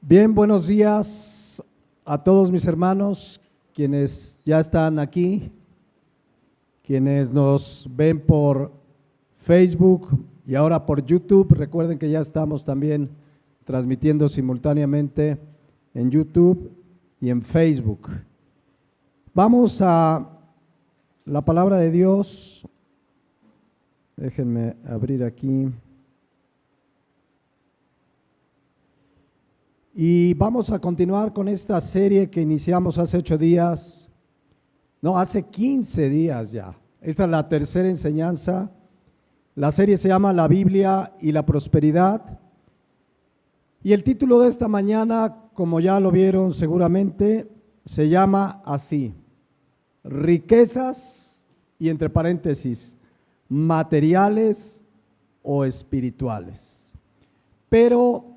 Bien, buenos días a todos mis hermanos, quienes ya están aquí, quienes nos ven por Facebook y ahora por YouTube. Recuerden que ya estamos también transmitiendo simultáneamente en YouTube y en Facebook. Vamos a la palabra de Dios. Déjenme abrir aquí. Y vamos a continuar con esta serie que iniciamos hace 8 días, no, hace 15 días ya. Esta es la tercera enseñanza. La serie se llama La Biblia y la Prosperidad. Y el título de esta mañana, como ya lo vieron seguramente, se llama así: riquezas y entre paréntesis, materiales o espirituales. Pero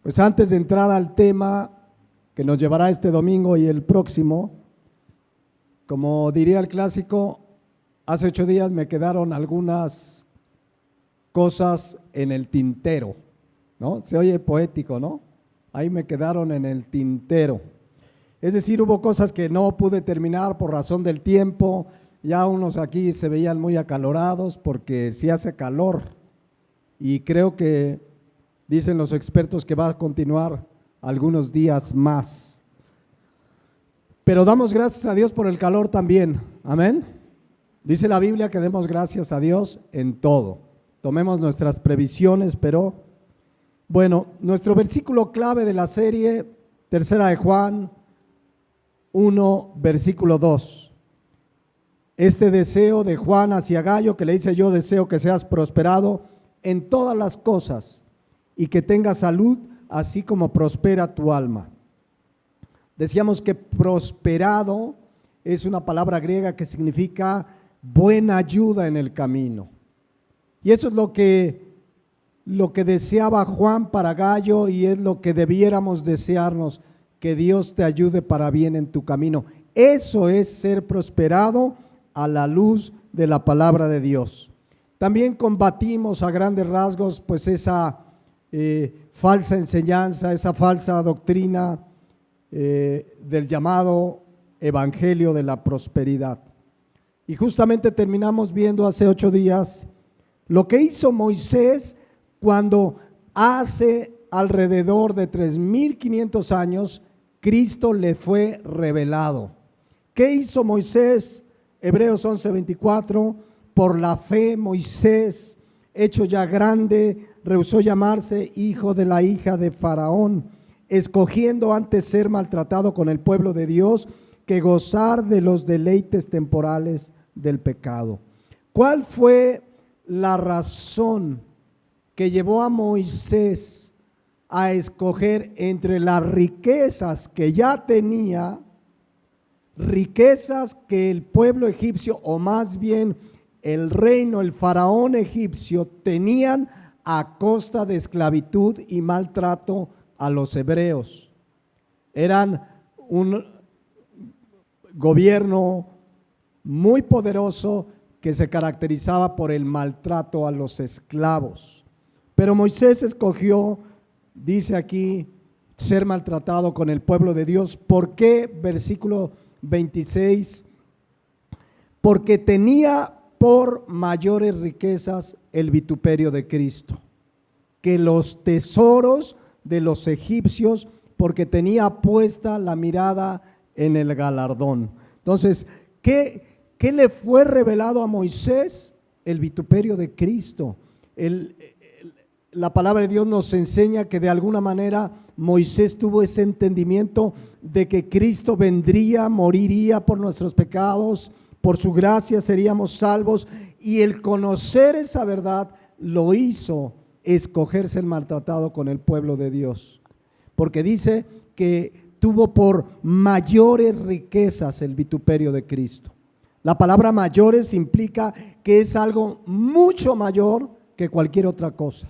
pues antes de entrar al tema que nos llevará este domingo y el próximo, como diría el clásico, hace 8 días me quedaron algunas cosas en el tintero, ¿no? Se oye poético, ¿no? Ahí me quedaron en el tintero. Es decir, hubo cosas que no pude terminar por razón del tiempo. Ya unos aquí se veían muy acalorados porque sí hace calor y creo que dicen los expertos que va a continuar algunos días más. Pero damos gracias a Dios por el calor también. Amén. Dice la Biblia que demos gracias a Dios en todo. Tomemos nuestras previsiones, pero bueno, nuestro versículo clave de la serie, tercera de Juan 1, versículo 2. Este deseo de Juan hacia Gallo, que le dice: yo deseo que seas prosperado en todas las cosas y que tengas salud, así como prospera tu alma. Decíamos que prosperado es una palabra griega que significa buena ayuda en el camino. Y eso es lo que deseaba Juan para Gallo, y es lo que debiéramos desearnos, que Dios te ayude para bien en tu camino. Eso es ser prosperado a la luz de la palabra de Dios. También combatimos a grandes rasgos pues esa falsa enseñanza, esa falsa doctrina del llamado evangelio de la prosperidad. Y justamente terminamos viendo hace 8 días lo que hizo Moisés cuando hace alrededor de 3,500 años Cristo le fue revelado. ¿Qué hizo Moisés? Hebreos 11:24, por la fe Moisés, hecho ya grande, rehusó llamarse hijo de la hija de Faraón, escogiendo antes ser maltratado con el pueblo de Dios que gozar de los deleites temporales del pecado. ¿Cuál fue la razón que llevó a Moisés a escoger entre las riquezas que ya tenía, riquezas que el pueblo egipcio, o más bien el reino, el faraón egipcio, tenían a costa de esclavitud y maltrato a los hebreos? Eran un gobierno muy poderoso que se caracterizaba por el maltrato a los esclavos. Pero Moisés escogió, dice aquí, ser maltratado con el pueblo de Dios. ¿Por qué? Versículo 26, porque tenía por mayores riquezas el vituperio de Cristo que los tesoros de los egipcios, porque tenía puesta la mirada en el galardón. Entonces, ¿qué le fue revelado a Moisés? El vituperio de Cristo. La palabra de Dios nos enseña que de alguna manera Moisés tuvo ese entendimiento de que Cristo vendría, moriría por nuestros pecados, por su gracia seríamos salvos, y el conocer esa verdad lo hizo escoger ser maltratado con el pueblo de Dios, porque dice que tuvo por mayores riquezas el vituperio de Cristo. La palabra mayores implica que es algo mucho mayor que cualquier otra cosa.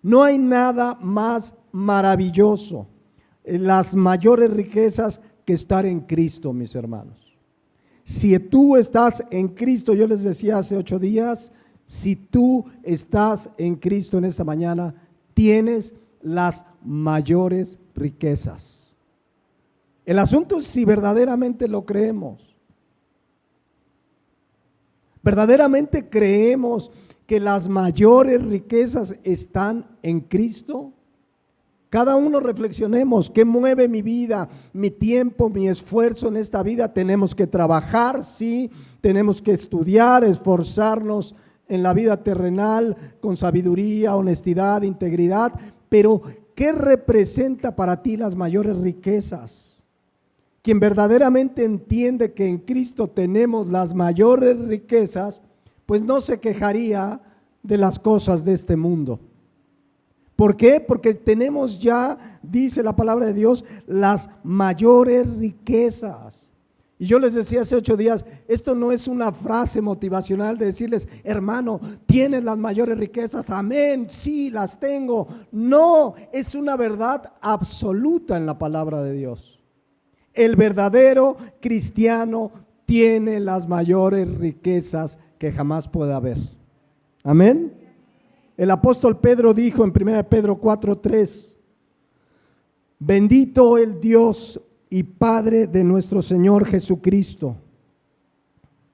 No hay nada más maravilloso, las mayores riquezas, que estar en Cristo, mis hermanos. Si tú estás en Cristo, yo les decía hace 8 días, si tú estás en Cristo en esta mañana, tienes las mayores riquezas. El asunto es si verdaderamente lo creemos. ¿Verdaderamente creemos que las mayores riquezas están en Cristo? Cada uno reflexionemos, ¿qué mueve mi vida, mi tiempo, mi esfuerzo en esta vida? Tenemos que trabajar, sí, tenemos que estudiar, esforzarnos en la vida terrenal con sabiduría, honestidad, integridad, pero ¿qué representa para ti las mayores riquezas? Quien verdaderamente entiende que en Cristo tenemos las mayores riquezas, pues no se quejaría de las cosas de este mundo. ¿Por qué? Porque tenemos ya, dice la palabra de Dios, las mayores riquezas. Y yo les decía hace 8 días, esto no es una frase motivacional de decirles, hermano, tienes las mayores riquezas, amén, sí, las tengo. No, es una verdad absoluta en la palabra de Dios. El verdadero cristiano tiene las mayores riquezas que jamás puede haber. Amén. El apóstol Pedro dijo en 1 Pedro 4:3, bendito el Dios y Padre de nuestro Señor Jesucristo,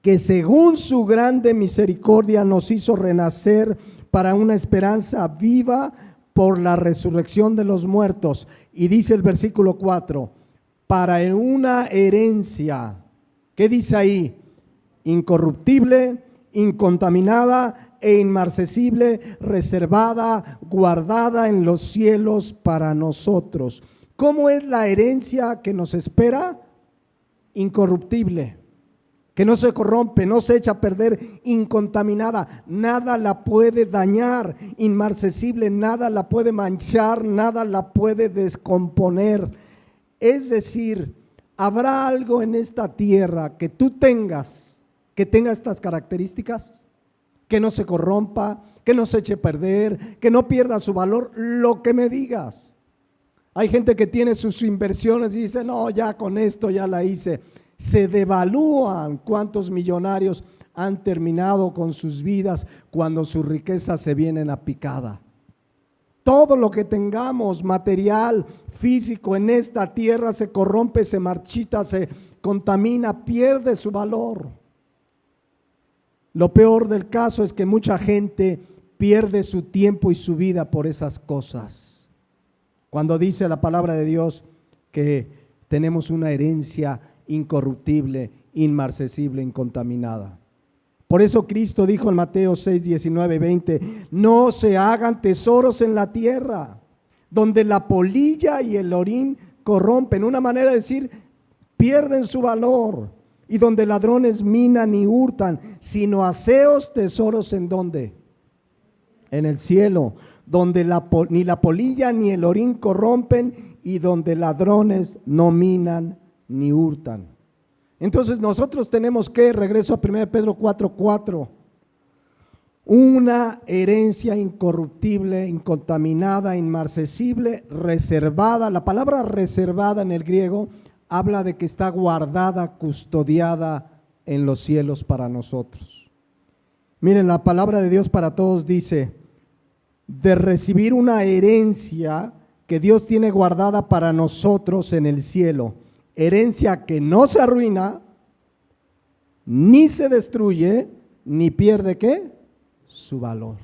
que según su grande misericordia nos hizo renacer para una esperanza viva por la resurrección de los muertos. Y dice el versículo 4, para una herencia, ¿qué dice ahí? Incorruptible, incontaminada e inmarcesible, reservada, guardada en los cielos para nosotros. ¿Cómo es la herencia que nos espera? Incorruptible, que no se corrompe, no se echa a perder, incontaminada, nada la puede dañar, inmarcesible, nada la puede manchar, nada la puede descomponer. Es decir, ¿habrá algo en esta tierra que tú tengas, que tenga estas características? Que no se corrompa, que no se eche a perder, que no pierda su valor, lo que me digas. Hay gente que tiene sus inversiones y dice, no, ya con esto ya la hice. Se devalúan. ¿Cuántos millonarios han terminado con sus vidas cuando sus riquezas se vienen a picada? Todo lo que tengamos, material, físico en esta tierra se corrompe, se marchita, se contamina, pierde su valor. Lo peor del caso es que mucha gente pierde su tiempo y su vida por esas cosas. Cuando dice la palabra de Dios que tenemos una herencia incorruptible, inmarcesible, incontaminada. Por eso Cristo dijo en Mateo 6, 19, 20, no se hagan tesoros en la tierra, donde la polilla y el orín corrompen. Una manera de decir, pierden su valor. Y donde ladrones minan y hurtan, sino aseos tesoros ¿en dónde? En el cielo, donde ni la polilla ni el orín corrompen y donde ladrones no minan ni hurtan. Entonces nosotros tenemos que, regreso a 1 Pedro 4:4, una herencia incorruptible, incontaminada, inmarcesible, reservada. La palabra reservada en el griego habla de que está guardada, custodiada en los cielos para nosotros. Miren, la palabra de Dios para todos dice, de recibir una herencia que Dios tiene guardada para nosotros en el cielo, herencia que no se arruina, ni se destruye, ni pierde ¿qué? Su valor.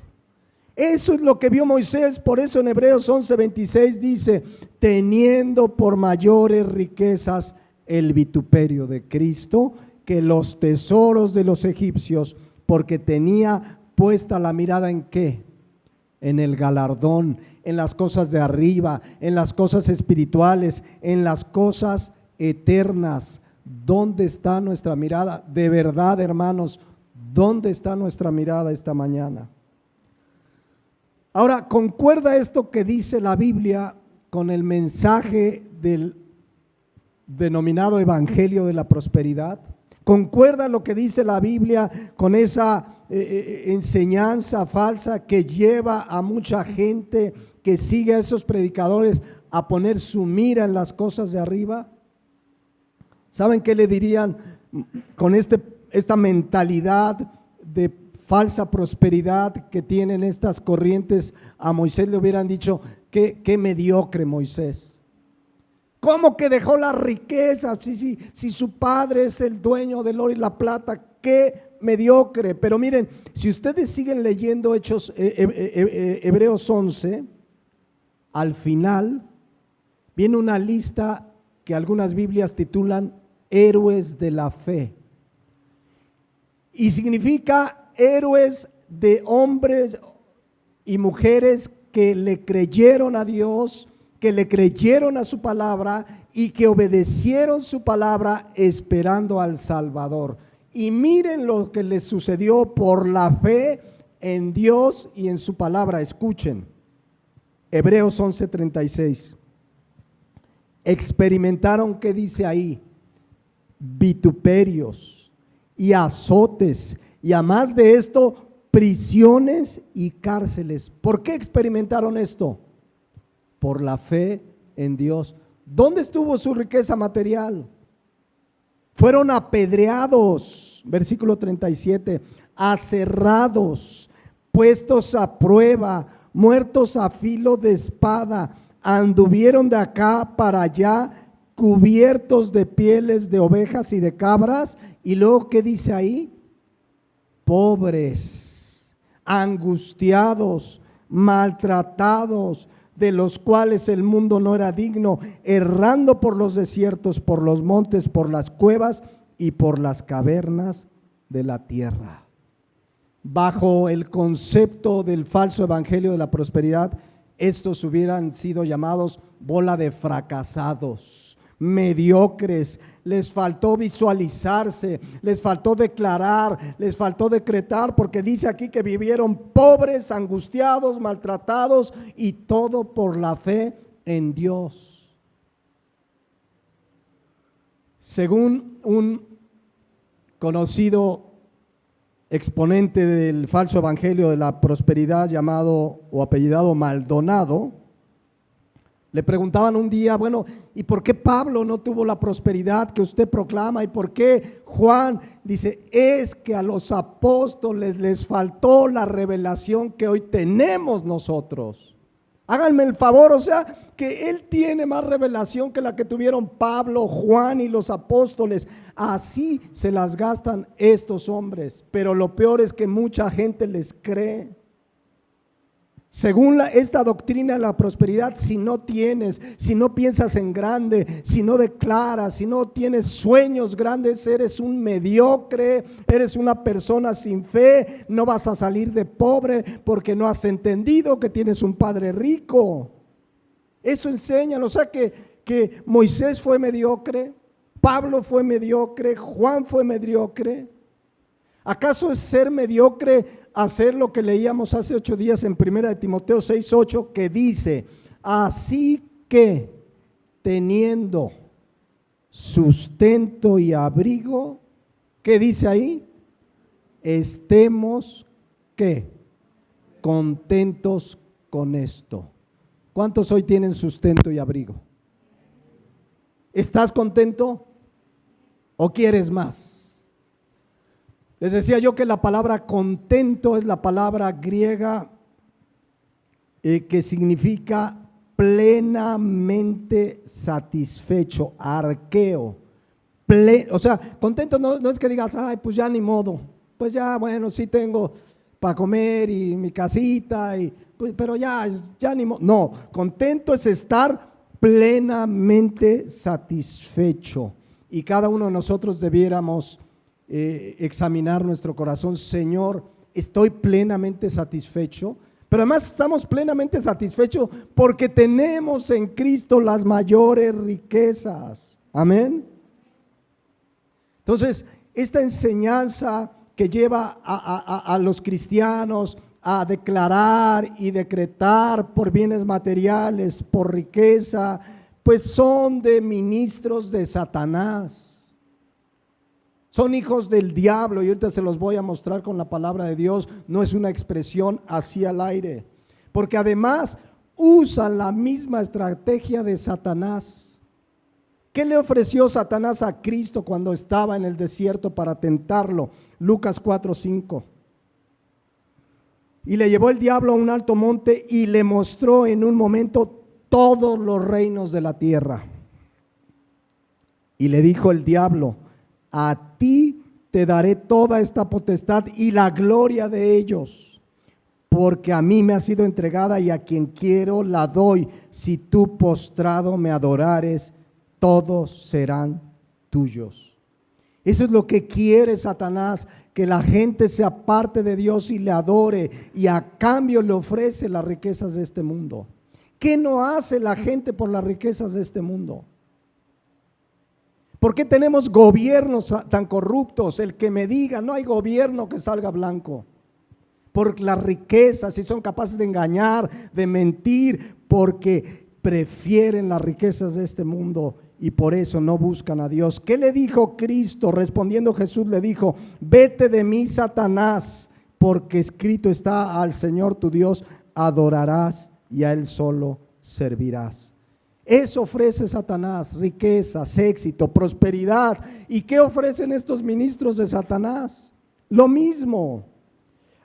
Eso es lo que vio Moisés, por eso en Hebreos 11:26 dice, teniendo por mayores riquezas el vituperio de Cristo que los tesoros de los egipcios, porque tenía puesta la mirada ¿en qué? En el galardón, en las cosas de arriba, en las cosas espirituales, en las cosas eternas. ¿Dónde está nuestra mirada? De verdad, hermanos, ¿dónde está nuestra mirada esta mañana? Ahora, ¿concuerda esto que dice la Biblia con el mensaje del denominado Evangelio de la Prosperidad? ¿Concuerda lo que dice la Biblia con esa enseñanza falsa que lleva a mucha gente que sigue a esos predicadores a poner su mira en las cosas de arriba? ¿Saben qué le dirían con esta mentalidad de falsa prosperidad que tienen estas corrientes? A Moisés le hubieran dicho, qué mediocre Moisés. ¿Cómo que dejó la riqueza? Si su padre es el dueño del oro y la plata, qué mediocre. Pero miren, si ustedes siguen leyendo Hebreos 11, al final viene una lista que algunas Biblias titulan héroes de la fe. Y significa héroes de hombres y mujeres que le creyeron a Dios, que le creyeron a su palabra y que obedecieron su palabra esperando al Salvador. Y miren lo que les sucedió por la fe en Dios y en su palabra. Escuchen, Hebreos 11:36. Experimentaron, ¿qué dice ahí? Vituperios y azotes, y a más de esto, prisiones y cárceles. ¿Por qué experimentaron esto? Por la fe en Dios. ¿Dónde estuvo su riqueza material? Fueron apedreados, versículo 37, aserrados, puestos a prueba, muertos a filo de espada, anduvieron de acá para allá, cubiertos de pieles de ovejas y de cabras. Y luego, ¿qué dice ahí? Pobres, angustiados, maltratados, de los cuales el mundo no era digno, errando por los desiertos, por los montes, por las cuevas y por las cavernas de la tierra. Bajo el concepto del falso evangelio de la prosperidad, estos hubieran sido llamados bola de fracasados, mediocres. Les faltó visualizarse, les faltó declarar, les faltó decretar, porque dice aquí que vivieron pobres, angustiados, maltratados, y todo por la fe en Dios. Según un conocido exponente del falso evangelio de la prosperidad llamado o apellidado Maldonado, le preguntaban un día, bueno, ¿y por qué Pablo no tuvo la prosperidad que usted proclama? ¿Y por qué Juan? Dice, es que a los apóstoles les faltó la revelación que hoy tenemos nosotros. Háganme el favor, o sea, que él tiene más revelación que la que tuvieron Pablo, Juan y los apóstoles. Así se las gastan estos hombres, pero lo peor es que mucha gente les cree. Según esta doctrina de la prosperidad, si no tienes, si no piensas en grande, si no declaras, si no tienes sueños grandes, eres un mediocre, eres una persona sin fe, no vas a salir de pobre porque no has entendido que tienes un padre rico. Eso enseñan, o sea que Moisés fue mediocre, Pablo fue mediocre, Juan fue mediocre. ¿Acaso es ser mediocre hacer lo que leíamos hace 8 días en 1 Timoteo 6:8, que dice, así que teniendo sustento y abrigo, ¿qué dice ahí? Estemos, ¿qué? Contentos con esto. ¿Cuántos hoy tienen sustento y abrigo? ¿Estás contento o quieres más? Les decía yo que la palabra contento es la palabra griega que significa plenamente satisfecho, arqueo. O sea, contento no es que digas, ay, pues ya ni modo, pues ya, bueno, sí tengo para comer y mi casita, pero ya ni modo. No, contento es estar plenamente satisfecho. Y cada uno de nosotros debiéramos examinar nuestro corazón. Señor, estoy plenamente satisfecho, pero además estamos plenamente satisfechos porque tenemos en Cristo las mayores riquezas. Amén. Entonces, esta enseñanza que lleva a los cristianos a declarar y decretar por bienes materiales, por riqueza, pues son de ministros de Satanás. Son hijos del diablo, y ahorita se los voy a mostrar con la palabra de Dios. No es una expresión así al aire, porque además usan la misma estrategia de Satanás. ¿Qué le ofreció Satanás a Cristo cuando estaba en el desierto para tentarlo? Lucas 4:5. Y le llevó el diablo a un alto monte y le mostró en un momento todos los reinos de la tierra. Y le dijo el diablo: a ti te daré toda esta potestad y la gloria de ellos, porque a mí me ha sido entregada y a quien quiero la doy. Si tú postrado me adorares, todos serán tuyos. Eso es lo que quiere Satanás, que la gente se aparte de Dios y le adore, y a cambio le ofrece las riquezas de este mundo. ¿Qué no hace la gente por las riquezas de este mundo? ¿Por qué tenemos gobiernos tan corruptos? El que me diga, no hay gobierno que salga blanco. Por las riquezas, si son capaces de engañar, de mentir, porque prefieren las riquezas de este mundo y por eso no buscan a Dios. ¿Qué le dijo Cristo? Respondiendo Jesús le dijo: vete de mí, Satanás, porque escrito está: al Señor tu Dios adorarás y a Él solo servirás. Eso ofrece Satanás: riquezas, éxito, prosperidad. ¿Y qué ofrecen estos ministros de Satanás? Lo mismo.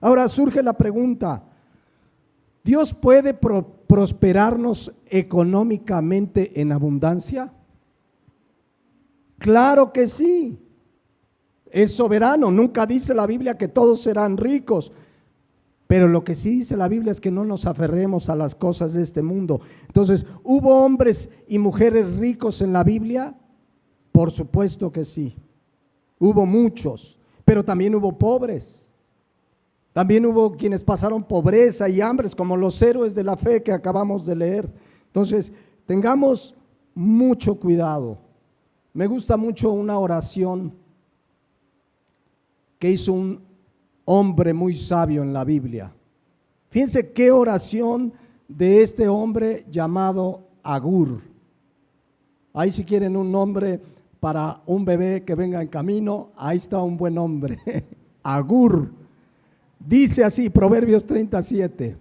Ahora surge la pregunta: ¿Dios puede prosperarnos económicamente en abundancia? Claro que sí. Es soberano. Nunca dice la Biblia que todos serán ricos. Pero lo que sí dice la Biblia es que no nos aferremos a las cosas de este mundo. Entonces, ¿hubo hombres y mujeres ricos en la Biblia? Por supuesto que sí. Hubo muchos, pero también hubo pobres. También hubo quienes pasaron pobreza y hambres, como los héroes de la fe que acabamos de leer. Entonces, tengamos mucho cuidado. Me gusta mucho una oración que hizo un hombre muy sabio en la Biblia. Fíjense qué oración de este hombre llamado Agur. Ahí si quieren un nombre para un bebé que venga en camino, ahí está un buen nombre. Agur. Dice así, Proverbios 37.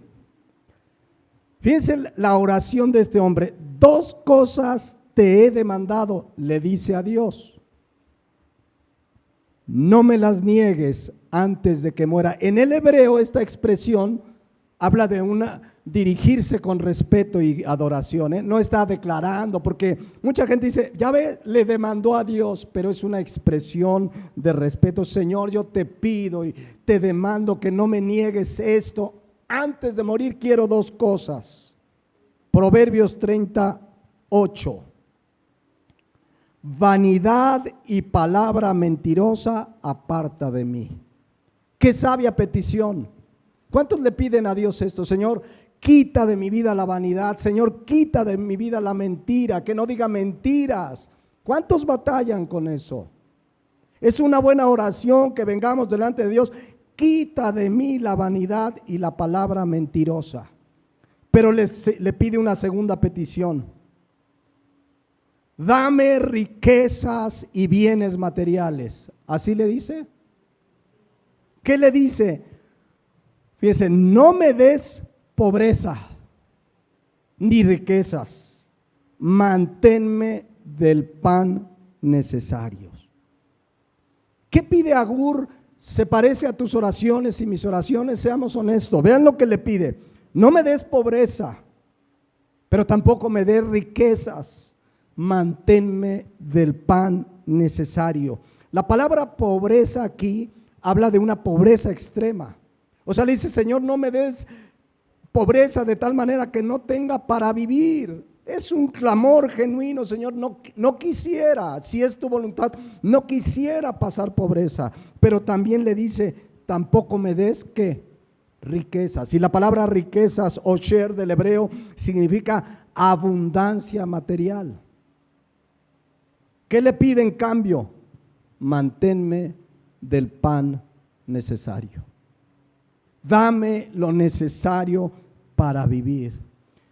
Fíjense la oración de este hombre: dos cosas te he demandado, le dice a Dios. No me las niegues antes de que muera. En el hebreo esta expresión habla de dirigirse con respeto y adoración, no está declarando, porque mucha gente dice, ya ve, le demandó a Dios, pero es una expresión de respeto. Señor, yo te pido y te demando que no me niegues esto. Antes de morir quiero dos cosas. Proverbios 38. Vanidad y palabra mentirosa aparta de mí. Qué sabia petición. ¿Cuántos le piden a Dios esto? Señor, quita de mi vida la vanidad. Señor, quita de mi vida la mentira, que no diga mentiras. ¿Cuántos batallan con eso? Es una buena oración que vengamos delante de Dios. Quita de mí la vanidad y la palabra mentirosa. Pero le pide una segunda petición. Dame riquezas y bienes materiales. ¿Así le dice? ¿Qué le dice? Fíjense, no me des pobreza ni riquezas. Manténme del pan necesario. ¿Qué pide Agur? Se parece a tus oraciones y mis oraciones, seamos honestos. Vean lo que le pide. No me des pobreza, pero tampoco me des riquezas. Manténme del pan necesario. La palabra pobreza aquí habla de una pobreza extrema. O sea, le dice, Señor, no me des pobreza de tal manera que no tenga para vivir. Es un clamor genuino, Señor, no quisiera, si es tu voluntad, no quisiera pasar pobreza. Pero también le dice, tampoco me des, ¿qué? Riquezas. Y la palabra riquezas, osher del hebreo, significa abundancia material. ¿Qué le pide en cambio? Manténme del pan necesario. Dame lo necesario para vivir.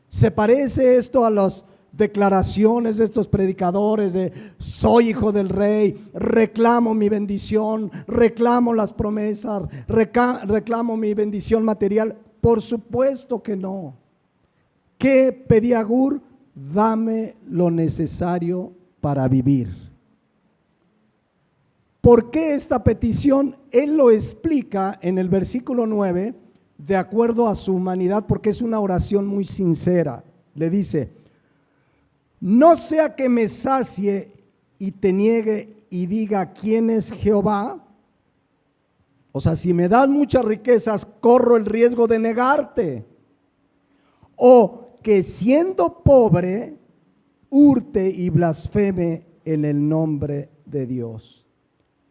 ¿Se parece esto a las declaraciones de estos predicadores de soy hijo del rey, reclamo mi bendición, reclamo las promesas, reclamo mi bendición material? Por supuesto que no. ¿Qué pedía Agur? Dame lo necesario para vivir. ¿Por qué esta petición? Él lo explica en el versículo 9 de acuerdo a su humanidad, porque es una oración muy sincera. Le dice, no sea que me sacie y te niegue y diga quién es Jehová, o sea, si me das muchas riquezas, corro el riesgo de negarte. O que siendo pobre, hurte y blasfeme en el nombre de Dios.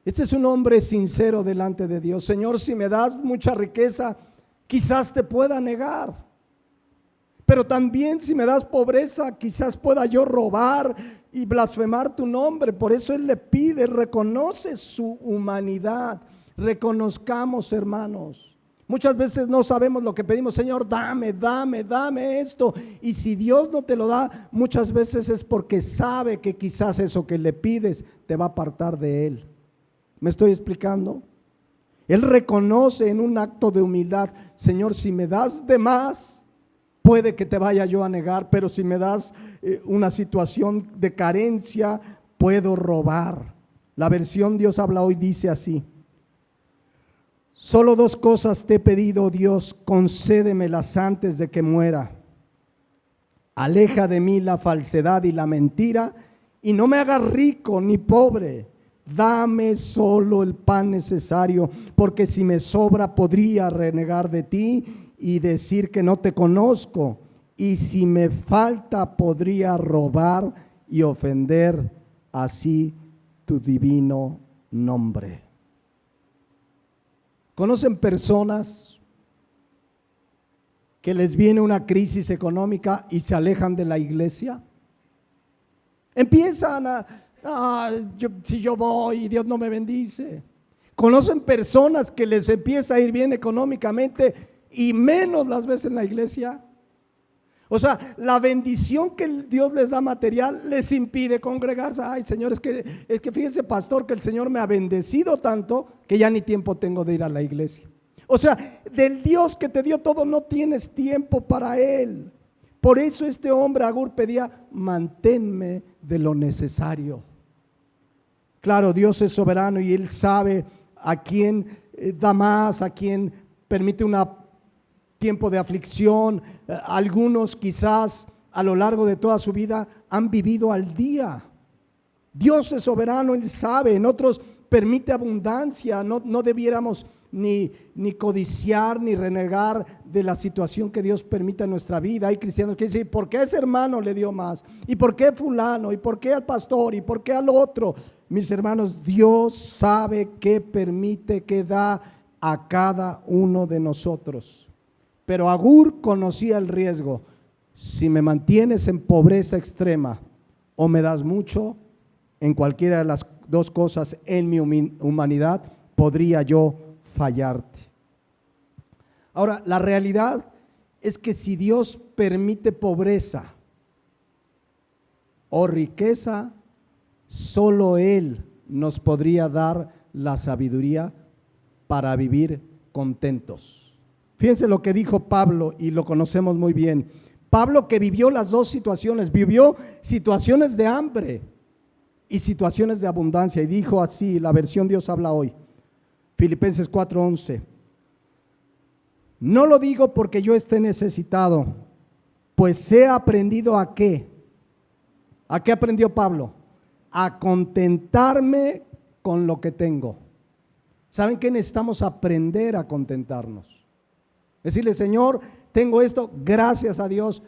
Este es un hombre sincero delante de Dios. Señor, si me das mucha riqueza, quizás te pueda negar. Pero también si me das pobreza, quizás pueda yo robar y blasfemar tu nombre. Por eso Él le pide, reconoce su humanidad. Reconozcamos, hermanos. Muchas veces no sabemos lo que pedimos. Señor, dame esto. Y si Dios no te lo da, muchas veces es porque sabe que quizás eso que le pides te va a apartar de Él. ¿Me estoy explicando? Él reconoce en un acto de humildad: Señor, si me das de más, puede que te vaya yo a negar, pero si me das una situación de carencia, puedo robar. La versión Dios habla hoy dice así: solo 2 cosas te he pedido, Dios, concédemelas antes de que muera. Aleja de mí la falsedad y la mentira, y no me hagas rico ni pobre. Dame solo el pan necesario, porque si me sobra podría renegar de ti y decir que no te conozco. Y si me falta podría robar y ofender así tu divino nombre. ¿Conocen personas que les viene una crisis económica y se alejan de la iglesia? Empiezan si yo voy y Dios no me bendice. ¿Conocen personas que les empieza a ir bien económicamente y menos las ves en la iglesia? O sea, la bendición que Dios les da material les impide congregarse. Ay, Señor, es que fíjese, pastor, que el Señor me ha bendecido tanto que ya ni tiempo tengo de ir a la iglesia. O sea, del Dios que te dio todo no tienes tiempo para Él. Por eso este hombre, Agur, pedía: manténme de lo necesario. Claro, Dios es soberano y Él sabe a quién da más, a quién permite tiempo de aflicción. Algunos quizás a lo largo de toda su vida han vivido al día. Dios es soberano, Él sabe. En otros permite abundancia. No debiéramos ni codiciar ni renegar de la situación que Dios permite en nuestra vida. Hay cristianos que dicen: ¿por qué a ese hermano le dio más? ¿Y por qué fulano? ¿Y por qué al pastor? ¿Y por qué al otro? Mis hermanos, Dios sabe qué permite, qué da a cada uno de nosotros. Pero Agur conocía el riesgo: si me mantienes en pobreza extrema o me das mucho, en cualquiera de las 2 cosas, en mi humanidad, podría yo fallarte. Ahora, la realidad es que si Dios permite pobreza o riqueza, solo Él nos podría dar la sabiduría para vivir contentos. Fíjense lo que dijo Pablo, y lo conocemos muy bien. Pablo, que vivió las 2 situaciones, vivió situaciones de hambre y situaciones de abundancia, y dijo así, la versión Dios habla hoy, Filipenses 4:11: no lo digo porque yo esté necesitado, pues he aprendido ¿a qué? ¿A qué aprendió Pablo? A contentarme con lo que tengo. ¿Saben qué? Necesitamos aprender a contentarnos. Decirle: Señor, tengo esto, gracias a Dios.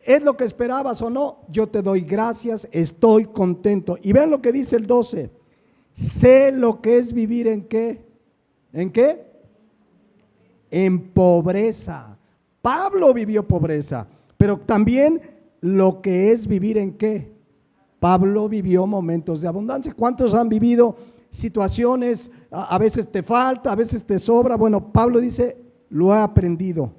¿Es lo que esperabas o no? Yo te doy gracias, estoy contento. Y vean lo que dice el 12: sé lo que es vivir ¿en qué? ¿En qué? En pobreza. Pablo vivió pobreza, pero también lo que es vivir ¿en qué? Pablo vivió momentos de abundancia. ¿Cuántos han vivido situaciones, a veces te falta, a veces te sobra? Bueno, Pablo dice: lo he aprendido.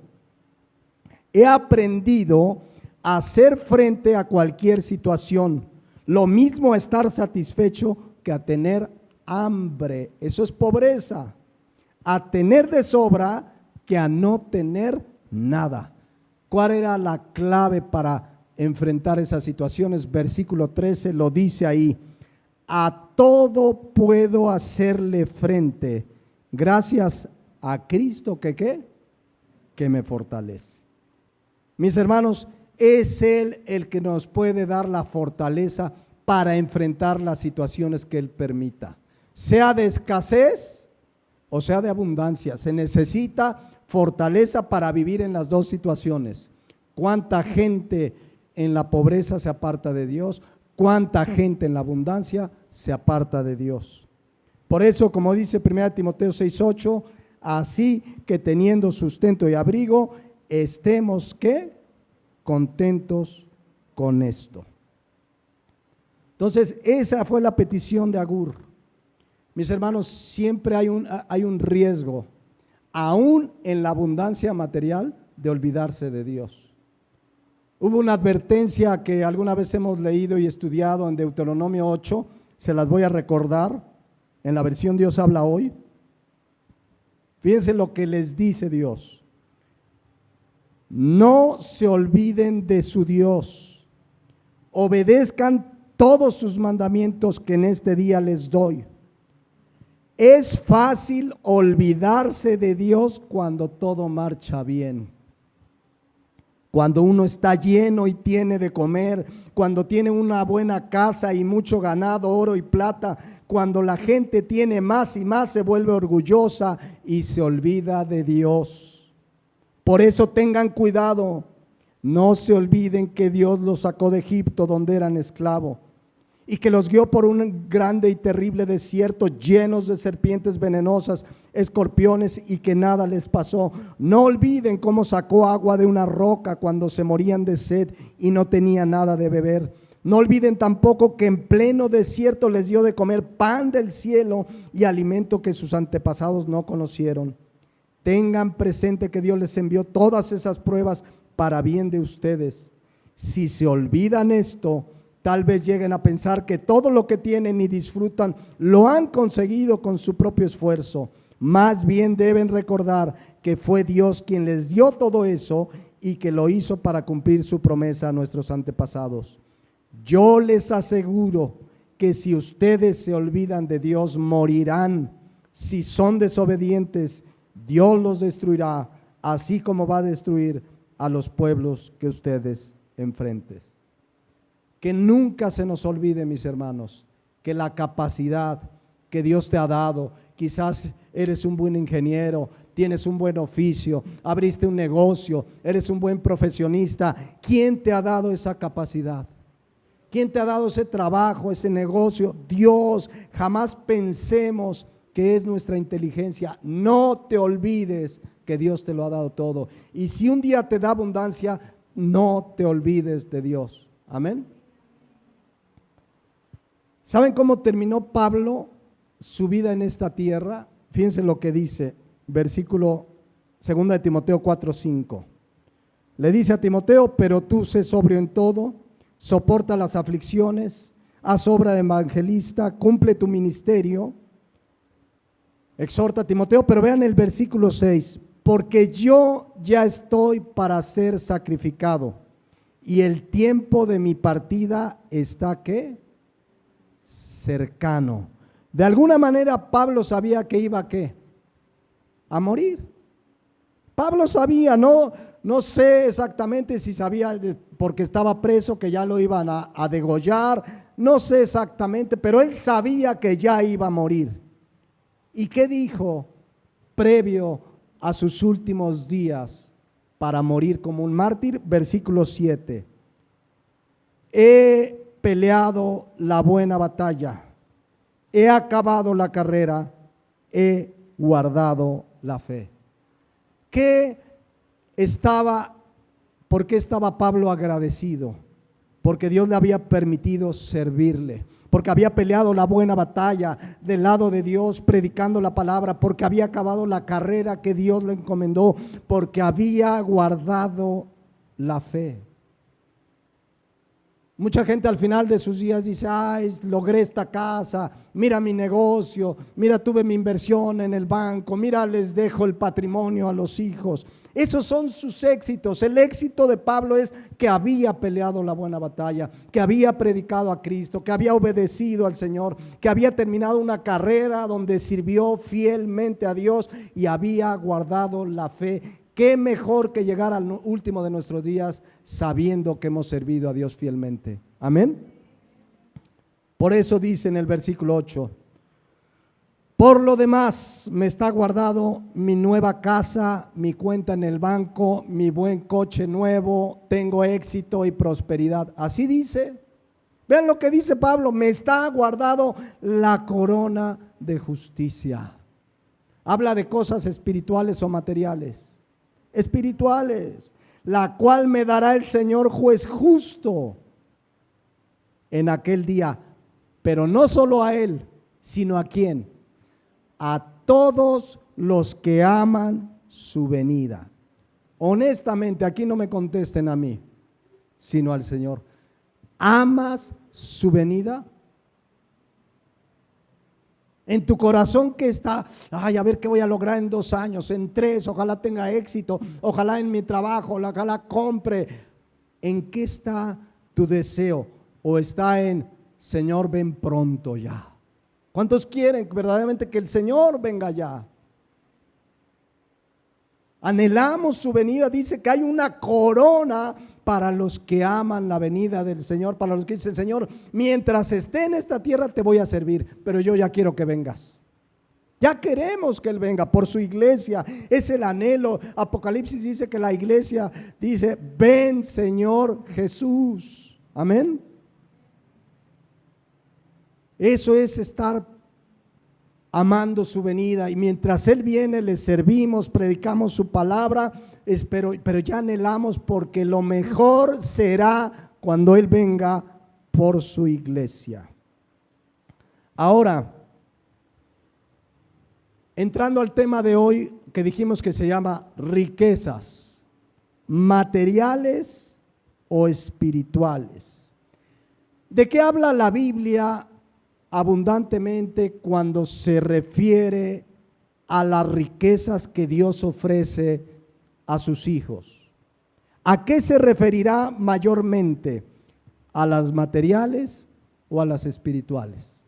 He aprendido a hacer frente a cualquier situación. Lo mismo a estar satisfecho que a tener hambre. Eso es pobreza. A tener de sobra que a no tener nada. ¿Cuál era la clave para enfrentar esas situaciones? Versículo 13 lo dice ahí: a todo puedo hacerle frente gracias a Cristo que ¿qué? Que me fortalece. Mis hermanos, es Él el que nos puede dar la fortaleza para enfrentar las situaciones que Él permita, sea de escasez o sea de abundancia. Se necesita fortaleza para vivir en las dos situaciones. ¿Cuánta gente en la pobreza se aparta de Dios? ¿Cuánta gente en la abundancia se aparta de Dios? Por eso, como dice 1 Timoteo 6:8, así que teniendo sustento y abrigo, estemos ¿qué? Contentos con esto. Entonces, esa fue la petición de Agur. Mis hermanos, siempre hay un riesgo, aún en la abundancia material, de olvidarse de Dios. Hubo una advertencia que alguna vez hemos leído y estudiado en Deuteronomio 8, se las voy a recordar, en la versión Dios habla hoy. Fíjense lo que les dice Dios: no se olviden de su Dios, obedezcan todos sus mandamientos que en este día les doy. Es fácil olvidarse de Dios cuando todo marcha bien, cuando uno está lleno y tiene de comer, cuando tiene una buena casa y mucho ganado, oro y plata. Cuando la gente tiene más y más, se vuelve orgullosa y se olvida de Dios. Por eso tengan cuidado, no se olviden que Dios los sacó de Egipto, donde eran esclavos, y que los guió por un grande y terrible desierto, llenos de serpientes venenosas, escorpiones, y que nada les pasó. No olviden cómo sacó agua de una roca cuando se morían de sed y no tenían nada de beber. No olviden tampoco que en pleno desierto les dio de comer pan del cielo y alimento que sus antepasados no conocieron. Tengan presente que Dios les envió todas esas pruebas para bien de ustedes. Si se olvidan esto, tal vez lleguen a pensar que todo lo que tienen y disfrutan lo han conseguido con su propio esfuerzo. Más bien deben recordar que fue Dios quien les dio todo eso y que lo hizo para cumplir su promesa a nuestros antepasados. Yo les aseguro que si ustedes se olvidan de Dios, morirán. Si son desobedientes, Dios los destruirá, así como va a destruir a los pueblos que ustedes enfrenten. Que nunca se nos olvide, mis hermanos, que la capacidad que Dios te ha dado, quizás eres un buen ingeniero, tienes un buen oficio, abriste un negocio, eres un buen profesionista. ¿Quién te ha dado esa capacidad? ¿Quién te ha dado ese trabajo, ese negocio? Dios. Jamás pensemos que es nuestra inteligencia. No te olvides que Dios te lo ha dado todo. Y si un día te da abundancia, no te olvides de Dios. Amén. ¿Saben cómo terminó Pablo su vida en esta tierra? Fíjense lo que dice, versículo 2 de Timoteo 4:5. Le dice a Timoteo: pero tú sé sobrio en todo, soporta las aflicciones, haz obra de evangelista, cumple tu ministerio. Exhorta a Timoteo, pero vean el versículo 6. Porque yo ya estoy para ser sacrificado y el tiempo de mi partida está ¿qué? Cercano. De alguna manera Pablo sabía que iba ¿qué? A morir. Pablo sabía, no sé exactamente si sabía porque estaba preso que ya lo iban a degollar, no sé exactamente, pero él sabía que ya iba a morir. ¿Y qué dijo previo a sus últimos días para morir como un mártir? Versículo 7. He peleado la buena batalla, he acabado la carrera, he guardado la fe. ¿Por qué estaba Pablo agradecido? Porque Dios le había permitido servirle, porque había peleado la buena batalla del lado de Dios, predicando la palabra, porque había acabado la carrera que Dios le encomendó, porque había guardado la fe. Mucha gente al final de sus días dice: ay, logré esta casa, mira mi negocio, mira, tuve mi inversión en el banco, mira, les dejo el patrimonio a los hijos. Esos son sus éxitos. El éxito de Pablo es que había peleado la buena batalla, que había predicado a Cristo, que había obedecido al Señor, que había terminado una carrera donde sirvió fielmente a Dios y había guardado la fe. ¿Qué mejor que llegar al último de nuestros días sabiendo que hemos servido a Dios fielmente? Amén. Por eso dice en el versículo 8, por lo demás me está guardado mi nueva casa, mi cuenta en el banco, mi buen coche nuevo, tengo éxito y prosperidad. Así dice. Vean lo que dice Pablo, me está guardado la corona de justicia. Habla de cosas espirituales o materiales. Espirituales, la cual me dará el Señor juez justo en aquel día. Pero no solo a Él, sino a quién. A todos los que aman su venida. Honestamente, aquí no me contesten a mí, sino al Señor. ¿Amas su venida? En tu corazón que está, ay, a ver qué voy a lograr en 2 años, en 3, ojalá tenga éxito, ojalá en mi trabajo, ojalá compre. ¿En qué está tu deseo? ¿O está en, Señor, ven pronto ya? ¿Cuántos quieren verdaderamente que el Señor venga ya? Anhelamos su venida. Dice que hay una corona para los que aman la venida del Señor, para los que dicen, Señor, mientras esté en esta tierra te voy a servir, pero yo ya quiero que vengas. Ya queremos que Él venga por su iglesia, es el anhelo. Apocalipsis dice que la iglesia dice, ven Señor Jesús. Amén. Eso es estar amando su venida, y mientras Él viene le servimos, predicamos su palabra, pero ya anhelamos porque lo mejor será cuando Él venga por su iglesia. Ahora, entrando al tema de hoy que dijimos que se llama riquezas, materiales o espirituales. ¿De qué habla la Biblia abundantemente cuando se refiere a las riquezas que Dios ofrece a sus hijos? ¿A qué se referirá mayormente? ¿A las materiales o a las espirituales?